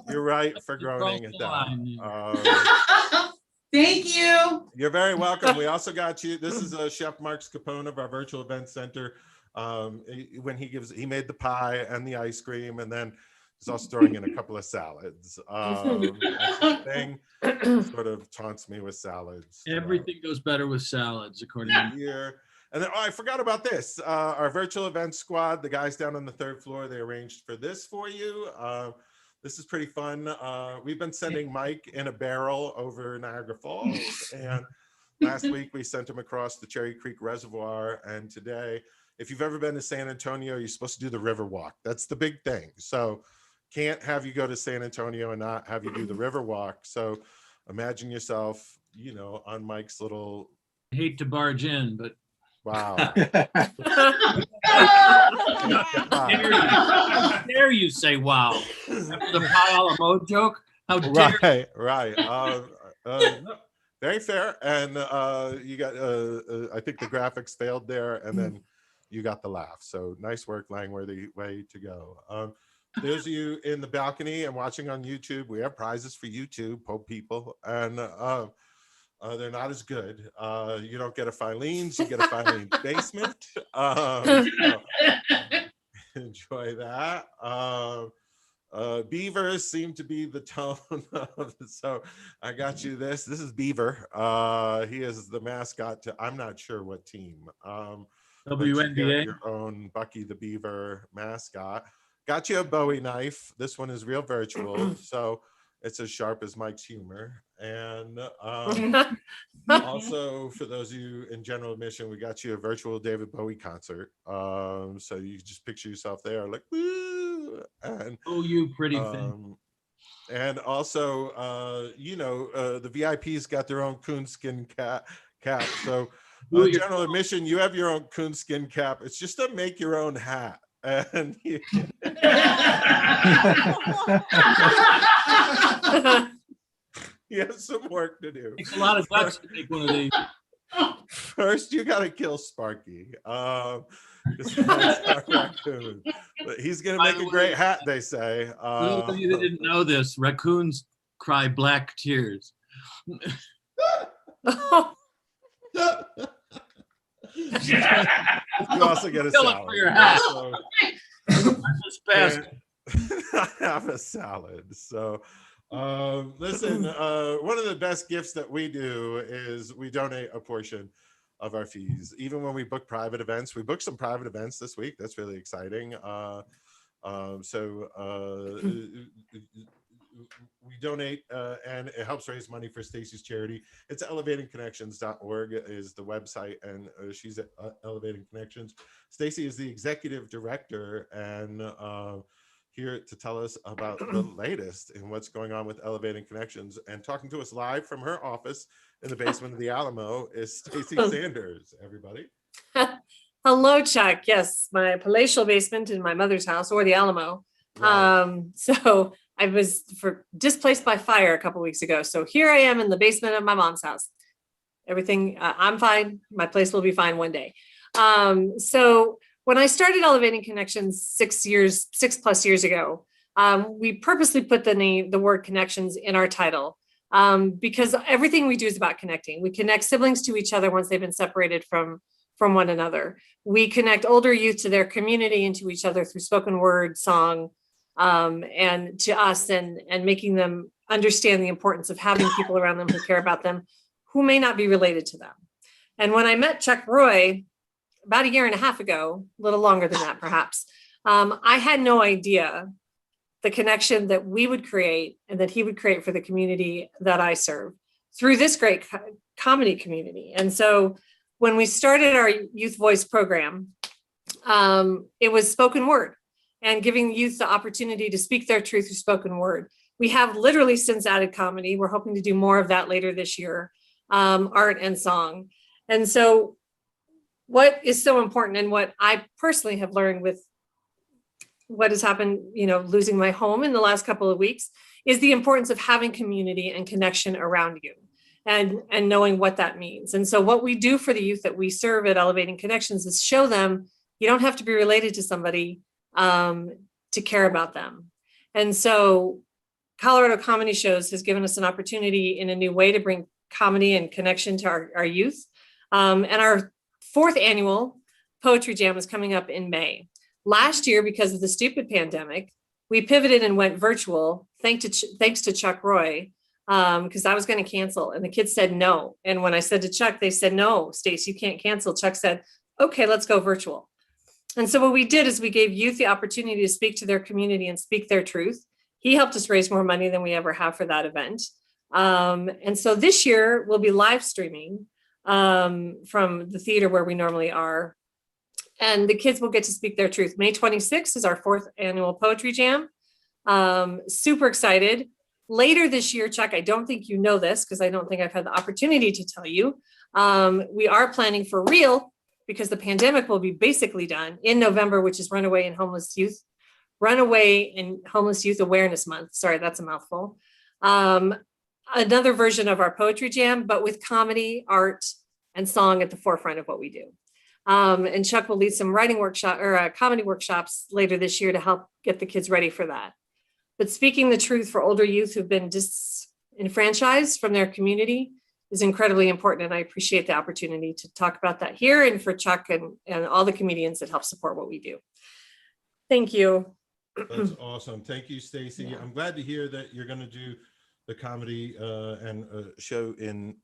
You're right for groaning at that. Thank you. You're very welcome. We also got you. This is Chef Mark Scapone of our virtual event center. When he made the pie and the ice cream, and then he's also throwing in a couple of salads. Thing sort of taunts me with salads. Everything goes better with salads, according to here. And then I forgot about this. Our virtual event squad, the guys down on the 3rd floor, they arranged for this for you. This is pretty fun. We've been sending Mike in a barrel over Niagara Falls, and last week we sent him across the Cherry Creek Reservoir, and today, if you've ever been to San Antonio, you're supposed to do the river walk. That's the big thing. So can't have you go to San Antonio and not have you do the river walk. So imagine yourself, on Mike's little. I hate to barge in, but wow. How dare you say wow? After the pie a la mode joke? How dare Right. Very fair. And you got, I think the graphics failed there, and then you got the laugh. So nice work, Langworthy. Way to go. Those of you in the balcony and watching on YouTube, we have prizes for you too, Pope people. And they're not as good. You don't get a Filene's, you get a Filene's basement. So enjoy that. Beavers seem to be the tone of so I got you this. This is Beaver. He is the mascot to I'm not sure what team. WNBA. Your own Bucky the Beaver mascot. Got you a Bowie knife. This one is real virtual, so it's as sharp as Mike's humor. And also, for those of you in general admission, we got you a virtual David Bowie concert. So you just picture yourself there, like woo, and oh, you pretty thing. And also, the VIPs got their own coonskin cap. So general admission, you have your own coonskin cap. It's just to make your own hat. And you have some work to do. It's a lot of guts to make one of these. First, you got to kill Sparky. But he's going to make a great hat, they say. For those of you that didn't know this, raccoons cry black tears. You also get a salad. For your hat. I have a salad. So listen, one of the best gifts that we do is we donate a portion of our fees. Even when we book private events, we booked some private events this week. That's really exciting. We donate and it helps raise money for Stacy's charity. It's elevatingconnections.org is the website, and she's at Elevating Connections. Stacy is the executive director and here to tell us about the latest in what's going on with Elevating Connections. And talking to us live from her office in the basement of the Alamo is Stacy Sanders, everybody. Hello, Chuck. Yes, my palatial basement in my mother's house, or the Alamo. Wow. So I was displaced by fire a couple weeks ago. So here I am in the basement of my mom's house. Everything, I'm fine. My place will be fine one day. So when I started Elevating Connections 6+ years ago, we purposely put the word connections in our title, because everything we do is about connecting. We connect siblings to each other once they've been separated from one another. We connect older youth to their community and to each other through spoken word, song, and to us, and making them understand the importance of having people around them who care about them, who may not be related to them. And when I met Chuck Roy about 1.5 years ago, a little longer than that perhaps, I had no idea the connection that we would create and that he would create for the community that I serve through this great comedy community. And so when we started our Youth Voice program, it was spoken word and giving youth the opportunity to speak their truth through spoken word. We have literally since added comedy. We're hoping to do more of that later this year, art and song. And so what is so important, and what I personally have learned with what has happened, losing my home in the last couple of weeks, is the importance of having community and connection around you, and knowing what that means. And so what we do for the youth that we serve at Elevating Connections is show them you don't have to be related to somebody to care about them. And so Colorado Comedy Shows has given us an opportunity in a new way to bring comedy and connection to our youth. And our 4th annual Poetry Jam is coming up in May. Last year, because of the stupid pandemic, we pivoted and went virtual, thanks to Chuck Roy, because I was going to cancel. And the kids said no. And when I said to Chuck, they said, no, Stace, you can't cancel. Chuck said, okay, let's go virtual. And so what we did is we gave youth the opportunity to speak to their community and speak their truth. He helped us raise more money than we ever have for that event. And so this year we'll be live streaming from the theater where we normally are. And the kids will get to speak their truth. May 26th is our 4th annual Poetry Jam. Super excited. Later this year, Chuck, I don't think you know this because I don't think I've had the opportunity to tell you. We are planning for real, because the pandemic will be basically done in November, which is Runaway and Homeless Youth Awareness Month. Sorry, that's a mouthful. Another version of our Poetry Jam, but with comedy, art, and song at the forefront of what we do. And Chuck will lead some writing workshop or comedy workshops later this year to help get the kids ready for that. But speaking the truth for older youth who've been disenfranchised from their community is incredibly important. And I appreciate the opportunity to talk about that here, and for Chuck and all the comedians that help support what we do. Thank you. That's awesome. Thank you, Stacy. Yeah. I'm glad to hear that you're going to do the comedy and show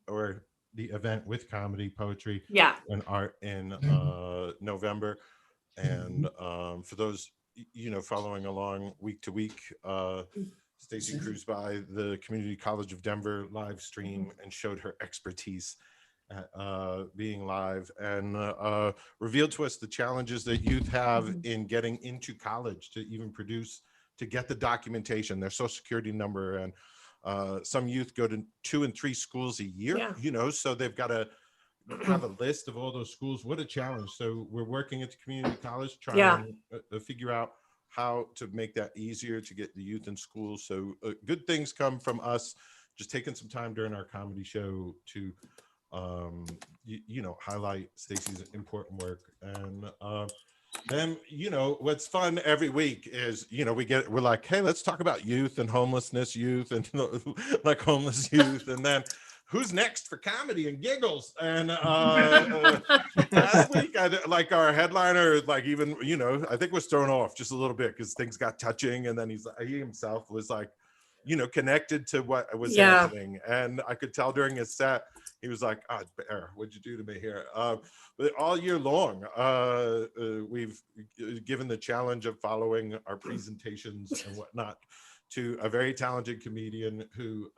or the event with comedy, poetry, and art in November. And for those, following along week to week, Stacy cruised by the Community College of Denver live stream and showed her expertise at being live, and revealed to us the challenges that youth have in getting into college, to even to get the documentation, their social security number. And some youth go to 2 and 3 schools a year, so they've got to have a list of all those schools. What a challenge. So we're working at the community college trying to figure out how to make that easier to get the youth in school. So good things come from us just taking some time during our comedy show to highlight Stacy's important work. And then what's fun every week is we're like, hey, let's talk about youth and homelessness youth and like homeless youth, and then who's next for comedy and giggles. And last week our headliner, I think was thrown off just a little bit because things got touching, and then he himself was connected to what was happening. And I could tell during his set, he was like, "Oh, Bear, what'd you do to me here?" But all year long, we've given the challenge of following our presentations and whatnot to a very talented comedian who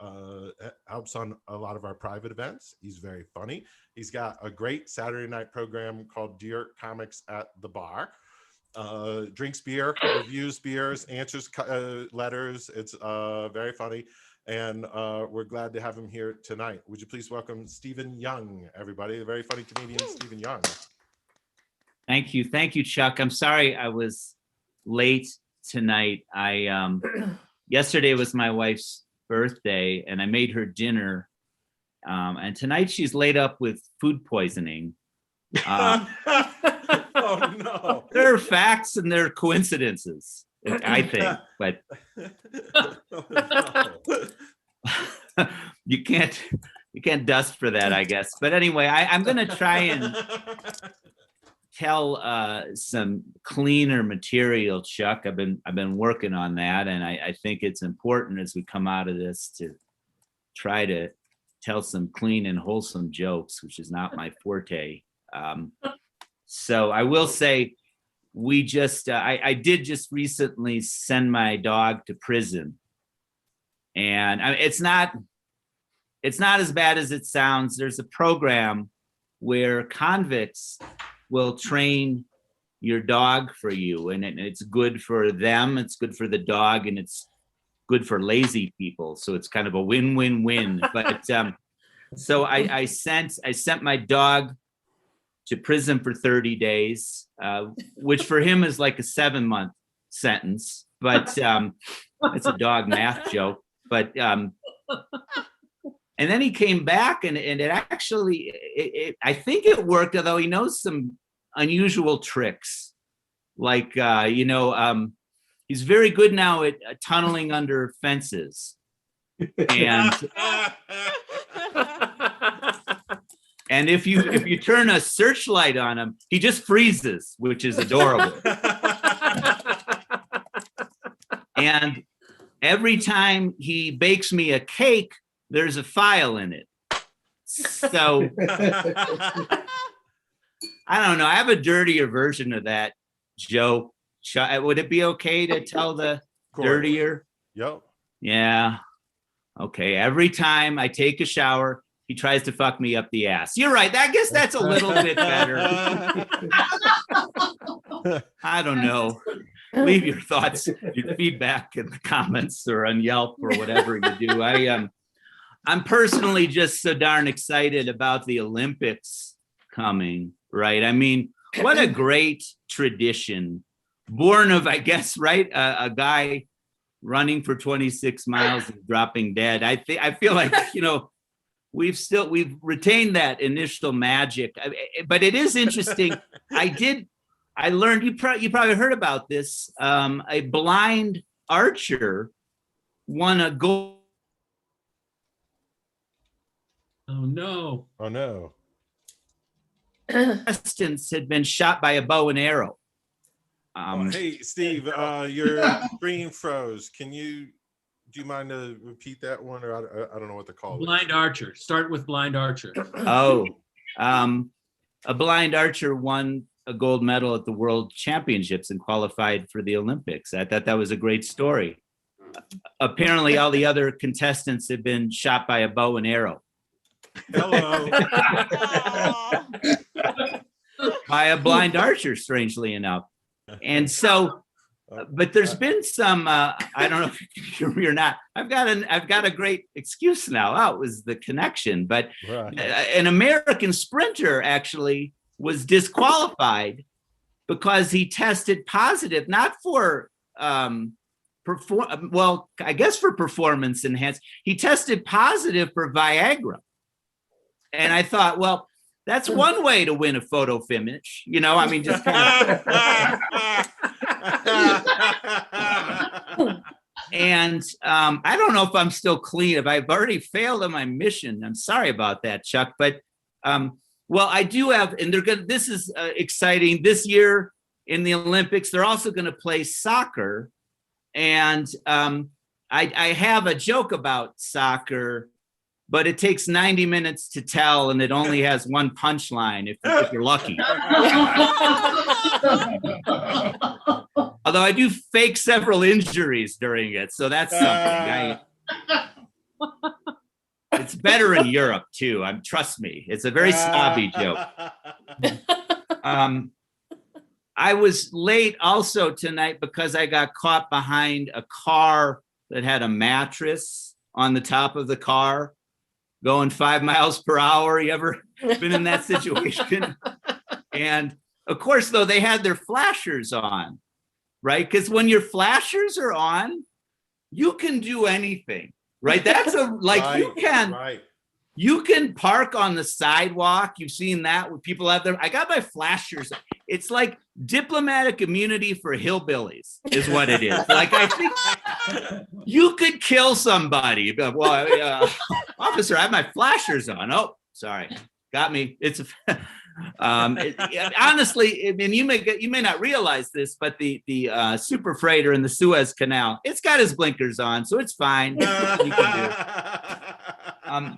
helps on a lot of our private events. He's very funny. He's got a great Saturday night program called Dear Comics at the Bar. Drinks beer, reviews beers, answers letters. It's very funny. And we're glad to have him here tonight. Would you please welcome Stephen Young, everybody, the very funny comedian, Stephen Young. Thank you, Chuck. I'm sorry I was late tonight. Yesterday was my wife's birthday, and I made her dinner, And tonight she's laid up with food poisoning. Oh no. There are facts and there are coincidences, I think, but Oh, no. you can't dust for that, I guess. But anyway, I'm gonna try and tell some cleaner material, Chuck. I've been working on that, and I think it's important as we come out of this to try to tell some clean and wholesome jokes, which is not my forte. So I will say, we just I did just recently send my dog to prison, and it's not as bad as it sounds. There's a program where convicts will train your dog for you, and it's good for them, it's good for the dog, and it's good for lazy people. So it's kind of a win-win-win. But so I sent my dog to prison for 30 days, which for him is like a 7-month sentence. But it's a dog math joke. But and then he came back, and it actually, I think it worked, although he knows some unusual tricks. Like, he's very good now at tunneling under fences. And if you turn a searchlight on him, he just freezes, which is adorable. And every time he bakes me a cake, there's a file in it. So I don't know. I have a dirtier version of that joke. Would it be okay to tell the dirtier? Yep. Yeah. Okay. Every time I take a shower, he tries to fuck me up the ass. You're right. I guess that's a little bit better. I don't know. Leave your thoughts, your feedback in the comments or on Yelp or whatever you do. I'm personally just so darn excited about the Olympics coming, right? I mean, what a great tradition. Born of, I guess, right, a guy running for 26 miles and dropping dead. I feel like, we've retained that initial magic. But it is interesting. I learned, you probably heard about this. A blind archer won a gold. Oh no. Oh no. Contestants had been shot by a bow and arrow. Hey, Steve, your screen froze. Do you mind to repeat that one? Or I don't know what to call it. Blind archer. Start with blind archer. Oh, a blind archer won a gold medal at the World Championships and qualified for the Olympics. I thought that was a great story. Apparently, all the other contestants had been shot by a bow and arrow. Hello. By a blind archer, strangely enough. And so, but there's been some, I don't know if you're not, I've got a great excuse now. Oh, it was the connection, but Right. An American sprinter actually was disqualified because he tested positive, not for, I guess for performance enhanced. He tested positive for Viagra. And I thought, well, that's one way to win a photo finish, I mean, just kind of. And I don't know if I'm still clean, if I've already failed on my mission. I'm sorry about that, Chuck. But well, I do have, and this is exciting. This year in the Olympics, they're also going to play soccer. And I have a joke about soccer, but it takes 90 minutes to tell, and it only has one punchline if you're lucky. Although I do fake several injuries during it, so that's something. It's better in Europe too. Trust me, it's a very snobby joke. I was late also tonight because I got caught behind a car that had a mattress on the top of the car, going 5 miles per hour. You ever been in that situation? And of course, though, they had their flashers on, right? Because when your flashers are on, you can do anything, right? That's Right, you can. Right. You can park on the sidewalk. You've seen that with people out there. I got my flashers. It's like diplomatic immunity for hillbillies is what it is. Like, I think you could kill somebody. But, well, officer, I have my flashers on. Oh, sorry. Got me. It's honestly, I mean, you may not realize this, but the super freighter in the Suez Canal, it's got his blinkers on, so it's fine. You can do.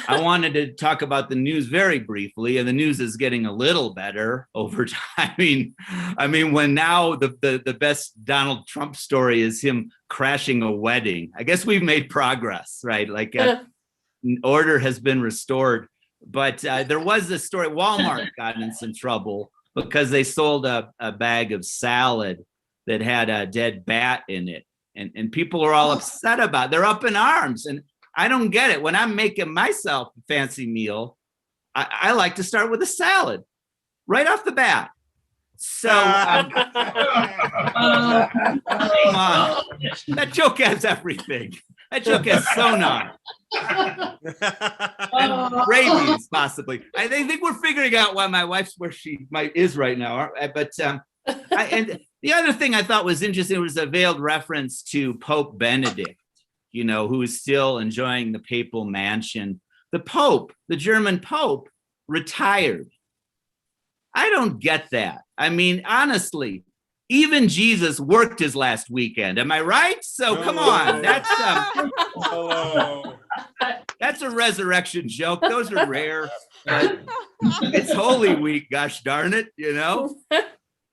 I wanted to talk about the news very briefly, and the news is getting a little better over time. I mean, when now the best Donald Trump story is him crashing a wedding. I guess we've made progress, right? Like order has been restored. But there was this story, Walmart got in some trouble because they sold a bag of salad that had a dead bat in it. And people are all upset about it. They're up in arms. And I don't get it. When I'm making myself a fancy meal, I like to start with a salad right off the bat. So, come on. That joke has everything. That joke has sonar. And rabies, possibly. I think we're figuring out why my wife's where she is right now. But and the other thing I thought was interesting was a veiled reference to Pope Benedict, you know, who is still enjoying the papal mansion. The Pope, the German Pope, retired. I don't get that. I mean, honestly, even Jesus worked his last weekend. Am I right? So come on, that's a resurrection joke. Those are rare. It's Holy Week, gosh darn it, you know.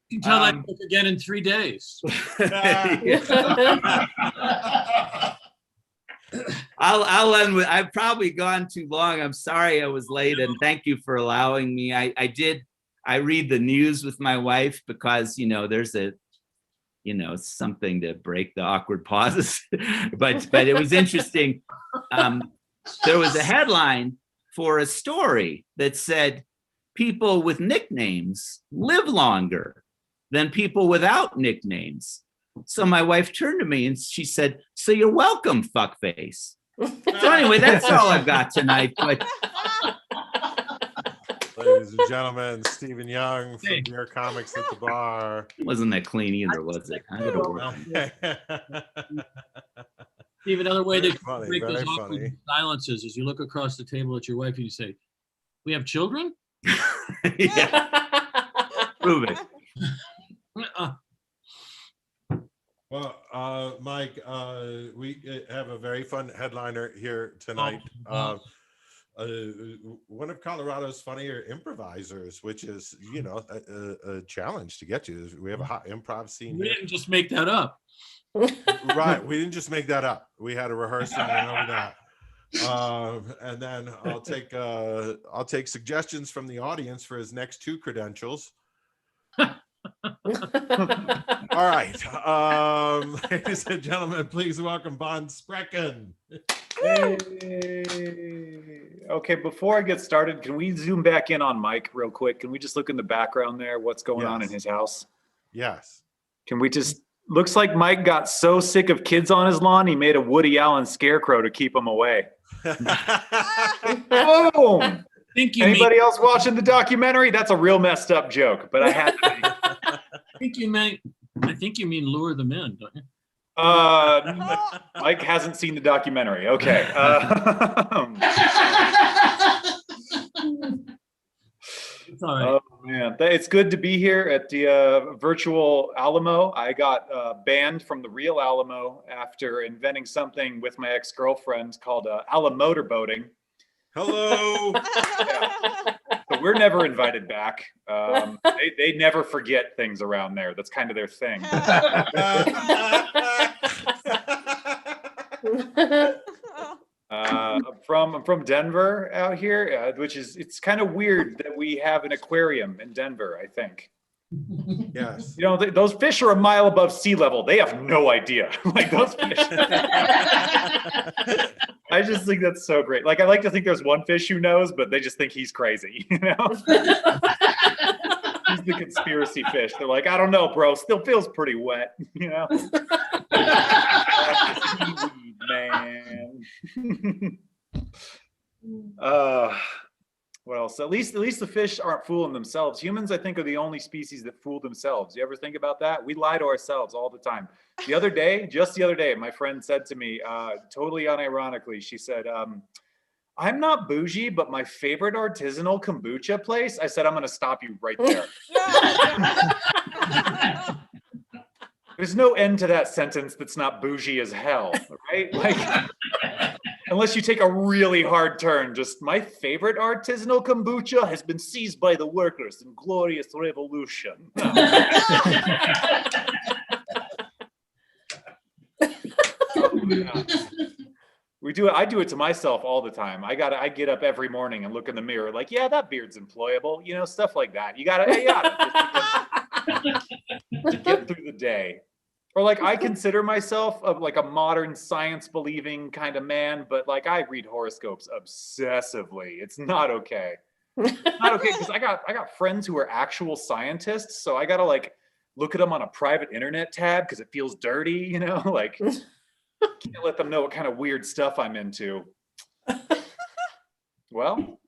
You can tell that joke again in 3 days. I'll end with, I've probably gone too long. I'm sorry I was late, and thank you for allowing me. I read the news with my wife because, you know, there's something to break the awkward pauses. but it was interesting. There was a headline for a story that said people with nicknames live longer than people without nicknames. So my wife turned to me and she said, "So you're welcome, fuckface." So anyway, that's all I've got tonight. But ladies and gentlemen, Stephen Young from Beer Comics at the Bar. Wasn't that clean either, was it? I gotta work on it. Steve, another way to Funny, break those very awkward funny. silences is you look across the table at your wife and you say, "We have children?" Yeah, prove it. Well, Mike, we have a very fun headliner here tonight. One of Colorado's funnier improvisers, which is, you know, a challenge to get to. We have a hot improv scene We here. didn't just make that up. Right, we didn't just make that up. We had a rehearsal and all that. And then I'll take suggestions from the audience for his next 2 credentials. All right, ladies and gentlemen, please welcome Von Sprecken. Hey. Okay, before I get started, can we zoom back in on Mike real quick? Can we just look in the background there? What's going on in his house? Yes. Can we just, looks like Mike got so sick of kids on his lawn, he made a Woody Allen scarecrow to keep them away. Boom! Anybody else watching the documentary? That's a real messed up joke, but I had to. I think you mean lure them in, don't you? Mike hasn't seen the documentary. Okay. It's all right. Oh man, it's good to be here at the virtual Alamo. I got banned from the real Alamo after inventing something with my ex-girlfriend called Alamo motorboating. Hello. Yeah. So we're never invited back. They never forget things around there. That's kind of their thing. I'm from Denver out here, which is, it's kind of weird that we have an aquarium in Denver, I think. Yes. You know, those fish are a mile above sea level. They have no idea. Like those fish. I just think that's so great. Like, I like to think there's one fish who knows, but they just think he's crazy, you know? He's the conspiracy fish. They're like, I don't know, bro. Still feels pretty wet, you know? Seaweed, man. What else? At least the fish aren't fooling themselves. Humans, I think, are the only species that fool themselves. You ever think about that? We lie to ourselves all the time. Just the other day, my friend said to me, totally unironically, she said, I'm not bougie, but my favorite artisanal kombucha place. I said, I'm going to stop you right there. There's no end to that sentence that's not bougie as hell, right? Like, unless you take a really hard turn, just my favorite artisanal kombucha has been seized by the workers in glorious revolution. I do it to myself all the time. I get up every morning and look in the mirror like, yeah, that beard's employable, stuff like that. You gotta to get through the day. Or like, I consider myself like a modern science believing kind of man, but like I read horoscopes obsessively. It's not okay. It's not okay because I got friends who are actual scientists, so I gotta like look at them on a private internet tab because it feels dirty, like can't let them know what kind of weird stuff I'm into. Well,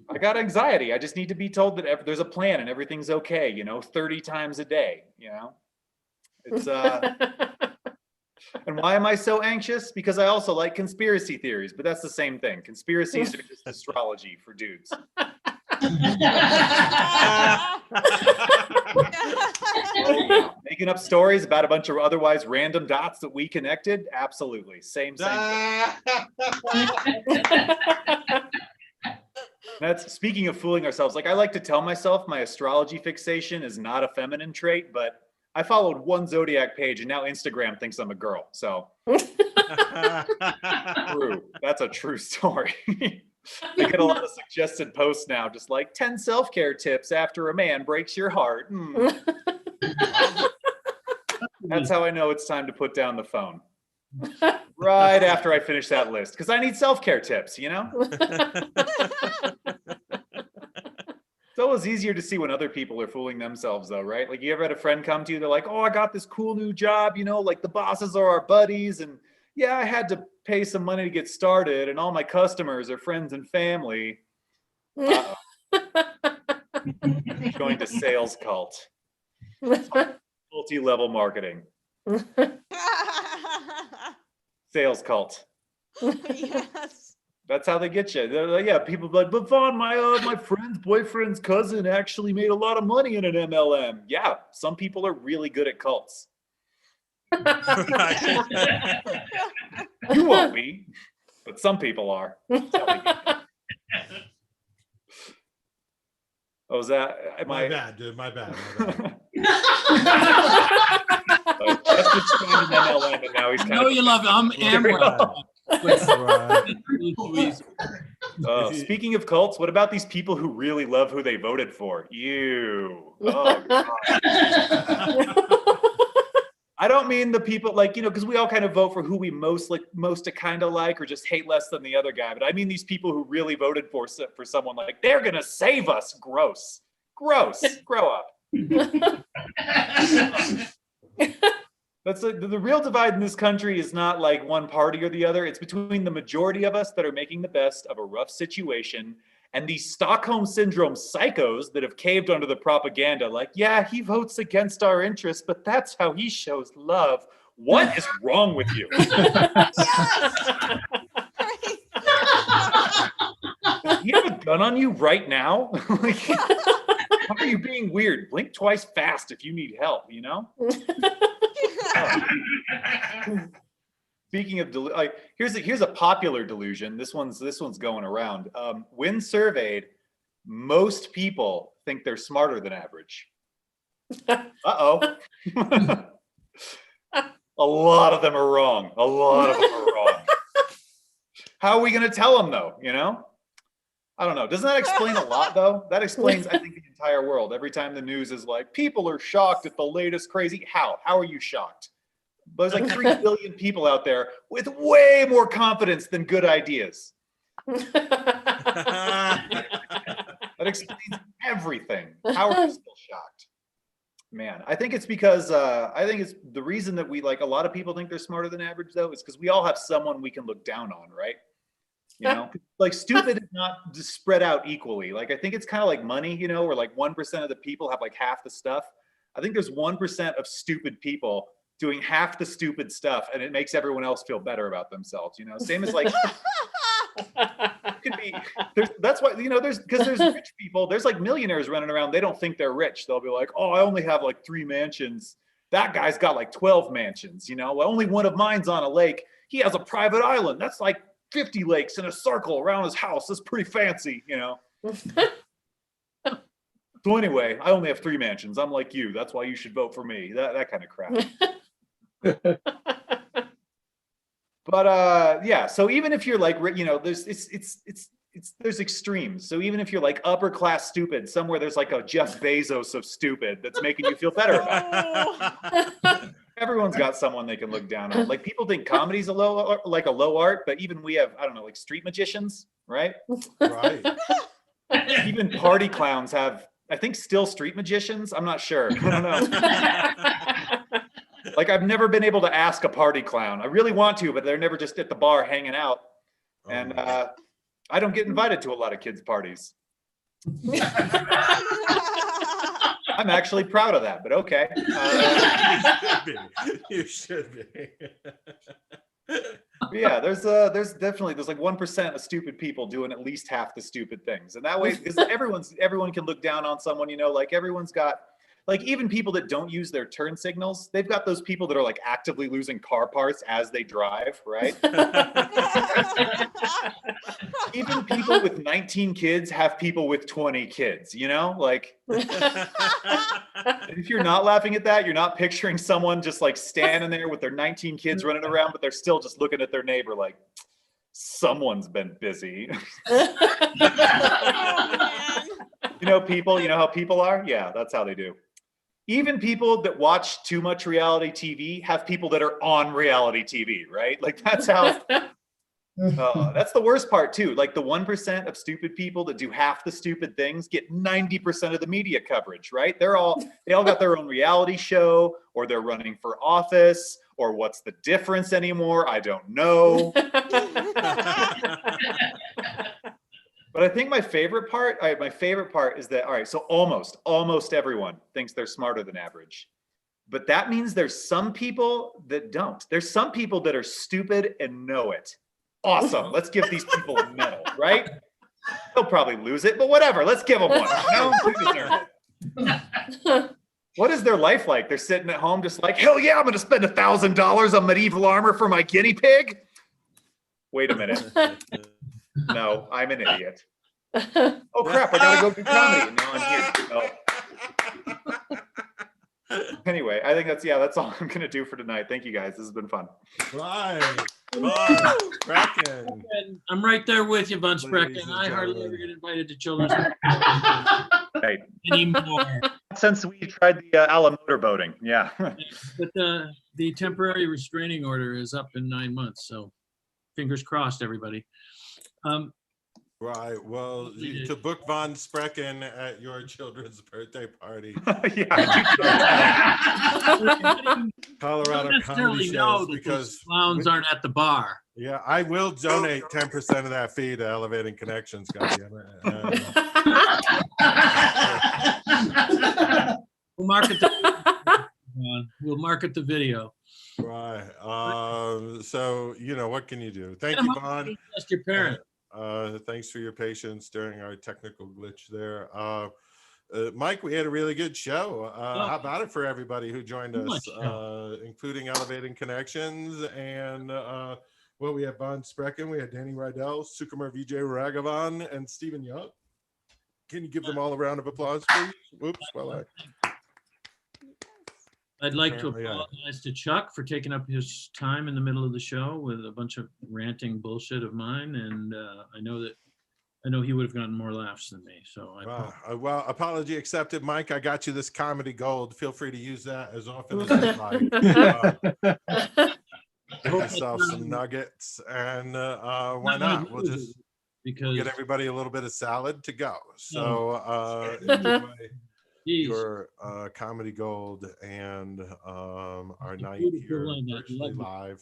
I got anxiety. I just need to be told that there's a plan and everything's okay, 30 times a day, It's and why am I so anxious? Because I also like conspiracy theories, but that's the same thing. Conspiracies are just astrology for dudes. Making up stories about a bunch of otherwise random dots that we connected? Absolutely. Same thing. That's speaking of fooling ourselves. Like I like to tell myself my astrology fixation is not a feminine trait, but I followed one zodiac page and now Instagram thinks I'm a girl. So true. That's a true story. I get a lot of suggested posts now, just like 10 self-care tips after a man breaks your heart. That's how I know it's time to put down the phone. Right after I finish that list, because I need self-care tips, It's always easier to see when other people are fooling themselves though, right? Like you ever had a friend come to you, they're like, oh, I got this cool new job, like the bosses are our buddies. And yeah, I had to pay some money to get started and all my customers are friends and family. Joined a sales cult. Multi-level marketing. Sales cult. Yes. That's how they get you. They're like, yeah, people are like, but Vaughn, my friend's boyfriend's cousin actually made a lot of money in an MLM. Yeah, some people are really good at cults. You won't be, but some people are. Oh, is that my bad, dude? My bad. That's just joined an MLM, and now he's kind of. You love it. I'm Amway. Speaking of cults, what about these people who really love who they voted for? You. Oh, God. I don't mean the people like, because we all kind of vote for who we most to kind of like or just hate less than the other guy. But I mean these people who really voted for someone like they're going to save us. Gross. Grow up. That's the real divide in this country is not like one party or the other. It's between the majority of us that are making the best of a rough situation and these Stockholm Syndrome psychos that have caved under the propaganda like, yeah, he votes against our interests, but that's how he shows love. What is wrong with you? You have a gun on you right now? Like, how are you being weird? Blink twice fast if you need help, Speaking of here's a popular delusion. This one's going around. When surveyed, most people think they're smarter than average. Uh-oh. A lot of them are wrong. How are we going to tell them though? I don't know. Doesn't that explain a lot though? That explains, I think, the entire world. Every time the news is like, people are shocked at the latest crazy. How are you shocked? There's like 3 billion people out there with way more confidence than good ideas. That explains everything. How are you still shocked? Man, I think it's because it's the reason that we like a lot of people think they're smarter than average though is because we all have someone we can look down on, right? You know, like stupid is not just spread out equally. Like I think it's kind of like money, you know, where like 1% of the people have like half the stuff. I think there's 1% of stupid people doing half the stupid stuff, and it makes everyone else feel better about themselves. You know, same as like could be. That's why, you know, because there's rich people. There's like millionaires running around. They don't think they're rich. They'll be like, oh, I only have like 3 mansions. That guy's got like 12 mansions. You know, well, only one of mine's on a lake. He has a private island. That's like 50 lakes in a circle around his house. That's pretty fancy, you know. So anyway, I only have 3 mansions. I'm like you. That's why you should vote for me. That kind of crap. But yeah, so even if you're like, you know, there's extremes. So even if you're like upper class stupid, somewhere there's like a Jeff Bezos of stupid that's making you feel better about it. Everyone's got someone they can look down on. Like people think comedy's a low art, but even we have, I don't know, like street magicians, right? Right. Even party clowns have, I think, still street magicians. I'm not sure. I don't know. Like I've never been able to ask a party clown. I really want to, but they're never just at the bar hanging out. And I don't get invited to a lot of kids' parties. I'm actually proud of that, but okay. You should be. Yeah, there's definitely like 1% of stupid people doing at least half the stupid things, and that way, because everyone can look down on someone, you know, like everyone's got, like even people that don't use their turn signals, they've got those people that are like actively losing car parts as they drive, right? Even people with 19 kids have people with 20 kids, you know, like if you're not laughing at that, you're not picturing someone just like standing there with their 19 kids running around, but they're still just looking at their neighbor like, someone's been busy. You know, people, you know how people are? Yeah, that's how they do. Even people that watch too much reality TV have people that are on reality TV, right? Like that's how, that's the worst part too. Like the 1% of stupid people that do half the stupid things get 90% of the media coverage, right? They all got their own reality show, or they're running for office, or what's the difference anymore? I don't know. But I think my favorite part is that, all right, so almost everyone thinks they're smarter than average. But that means there's some people that don't. There's some people that are stupid and know it. Awesome. Let's give these people a medal, right? They'll probably lose it, but whatever. Let's give them one. No, they deserve it. What is their life like? They're sitting at home just like, hell yeah, I'm going to spend $1,000 on medieval armor for my guinea pig. Wait a minute. No, I'm an idiot. Oh crap, I gotta go do comedy. Now I'm here. Oh. Anyway, I think that's all I'm gonna do for tonight. Thank you guys. This has been fun. Right. Sprecken. I'm right there with you, Von Sprecken. I hardly ever get invited to children's Right. anymore. Since we tried the Alamo motorboating, yeah. But the temporary restraining order is up in 9 months, so fingers crossed, everybody. Right. Well, to book Von Sprecken at your children's birthday party. Colorado comedy shows, because clowns aren't at the bar. Yeah, I will donate 10% of that fee to Elevating Connections. Goddammit. We'll market the video. Right. So you know, what can you do? Thank you, Von. Ask your parent. Thanks for your patience during our technical glitch there. Mike, we had a really good show. How about it for everybody who joined us, including Elevating Connections, and well, we have Von Sprecken, we had Dani Riedel, Sukumar Vijayaraghavan, and Stephen Young. Can you give them all a round of applause, please? Whoops, well, I'd like to apologize to Chuck for taking up his time in the middle of the show with a bunch of ranting bullshit of mine, and I know he would have gotten more laughs than me. So well, apology accepted, Mike. I got you this comedy gold. Feel free to use that as often as you like. Give yourself some nuggets, and why not? We'll just get everybody a little bit of salad to go. So enjoy your comedy gold and our night here virtually live.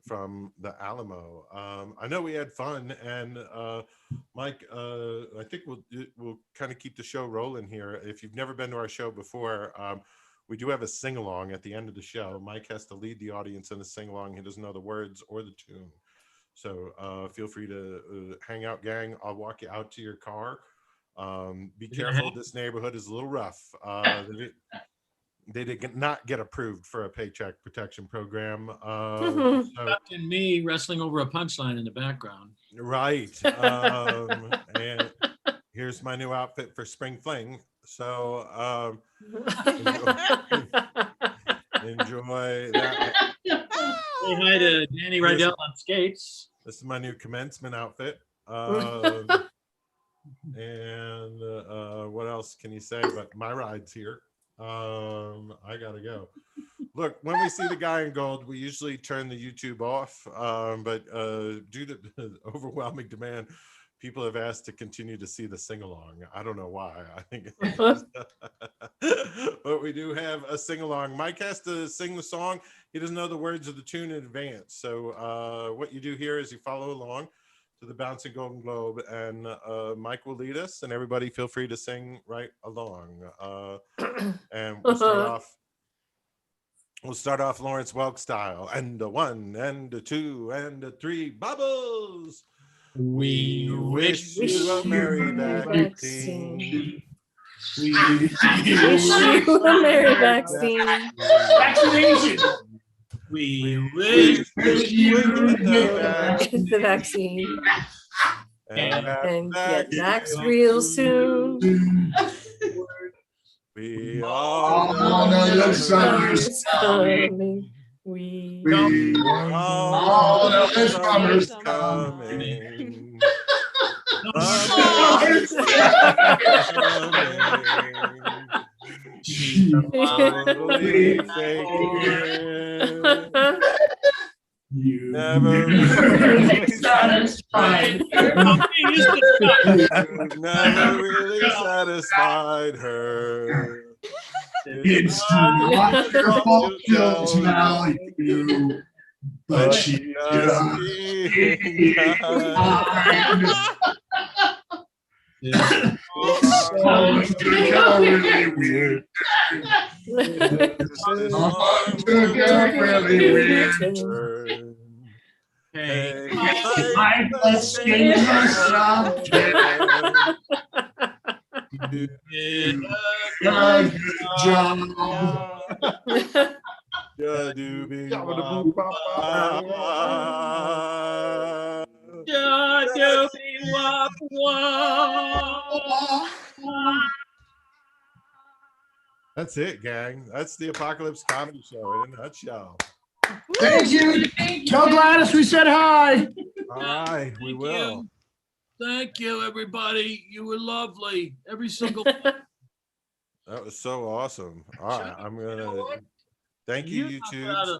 from the Alamo. I know we had fun, and Mike, I think we'll kind of keep the show rolling here. If you've never been to our show before, we do have a sing-along at the end of the show. Mike has to lead the audience in a sing-along. He doesn't know the words or the tune. So feel free to hang out, gang. I'll walk you out to your car. Be careful. This neighborhood is a little rough. They did not get approved for a paycheck protection program. So, And me wrestling over a punchline in the background. right. And here's my new outfit for spring fling. So enjoy that. Say hi to Dani Riedel on skates. This is my new commencement outfit. And what else can you say? But my ride's here. I gotta go. Look, when we see the guy in gold, we usually turn the YouTube off. But due to overwhelming demand, people have asked to continue to see the sing-along. I don't know why. I think but we do have a sing-along. Mike has to sing the song. He doesn't know the words of the tune in advance. So what you do here is you follow along to the Bouncing Golden Globe, and Mike will lead us, and everybody feel free to sing right along. And we'll start off Lawrence Welk style. And the 1 and the 2 and the 3 bubbles. We wish you a merry vaccine. We Wish you a merry vaccine. Vaccination. We wish you The vaccine. And get vaxxed real soon. We all know the Summer's coming. We all know the summer's summer's coming. You Never satisfied. never really satisfied her. It's not your fault she'll tell you, but she just really weird. Really weird. Hey, I must get myself did good job. That's it, gang. That's the ApocaLips Comedy Show in a nutshell. Thank you. Tell Gladys we said hi. All right, we will. Thank you, everybody. You were lovely. Every single. That was so awesome. All right, I'm gonna thank you, YouTube.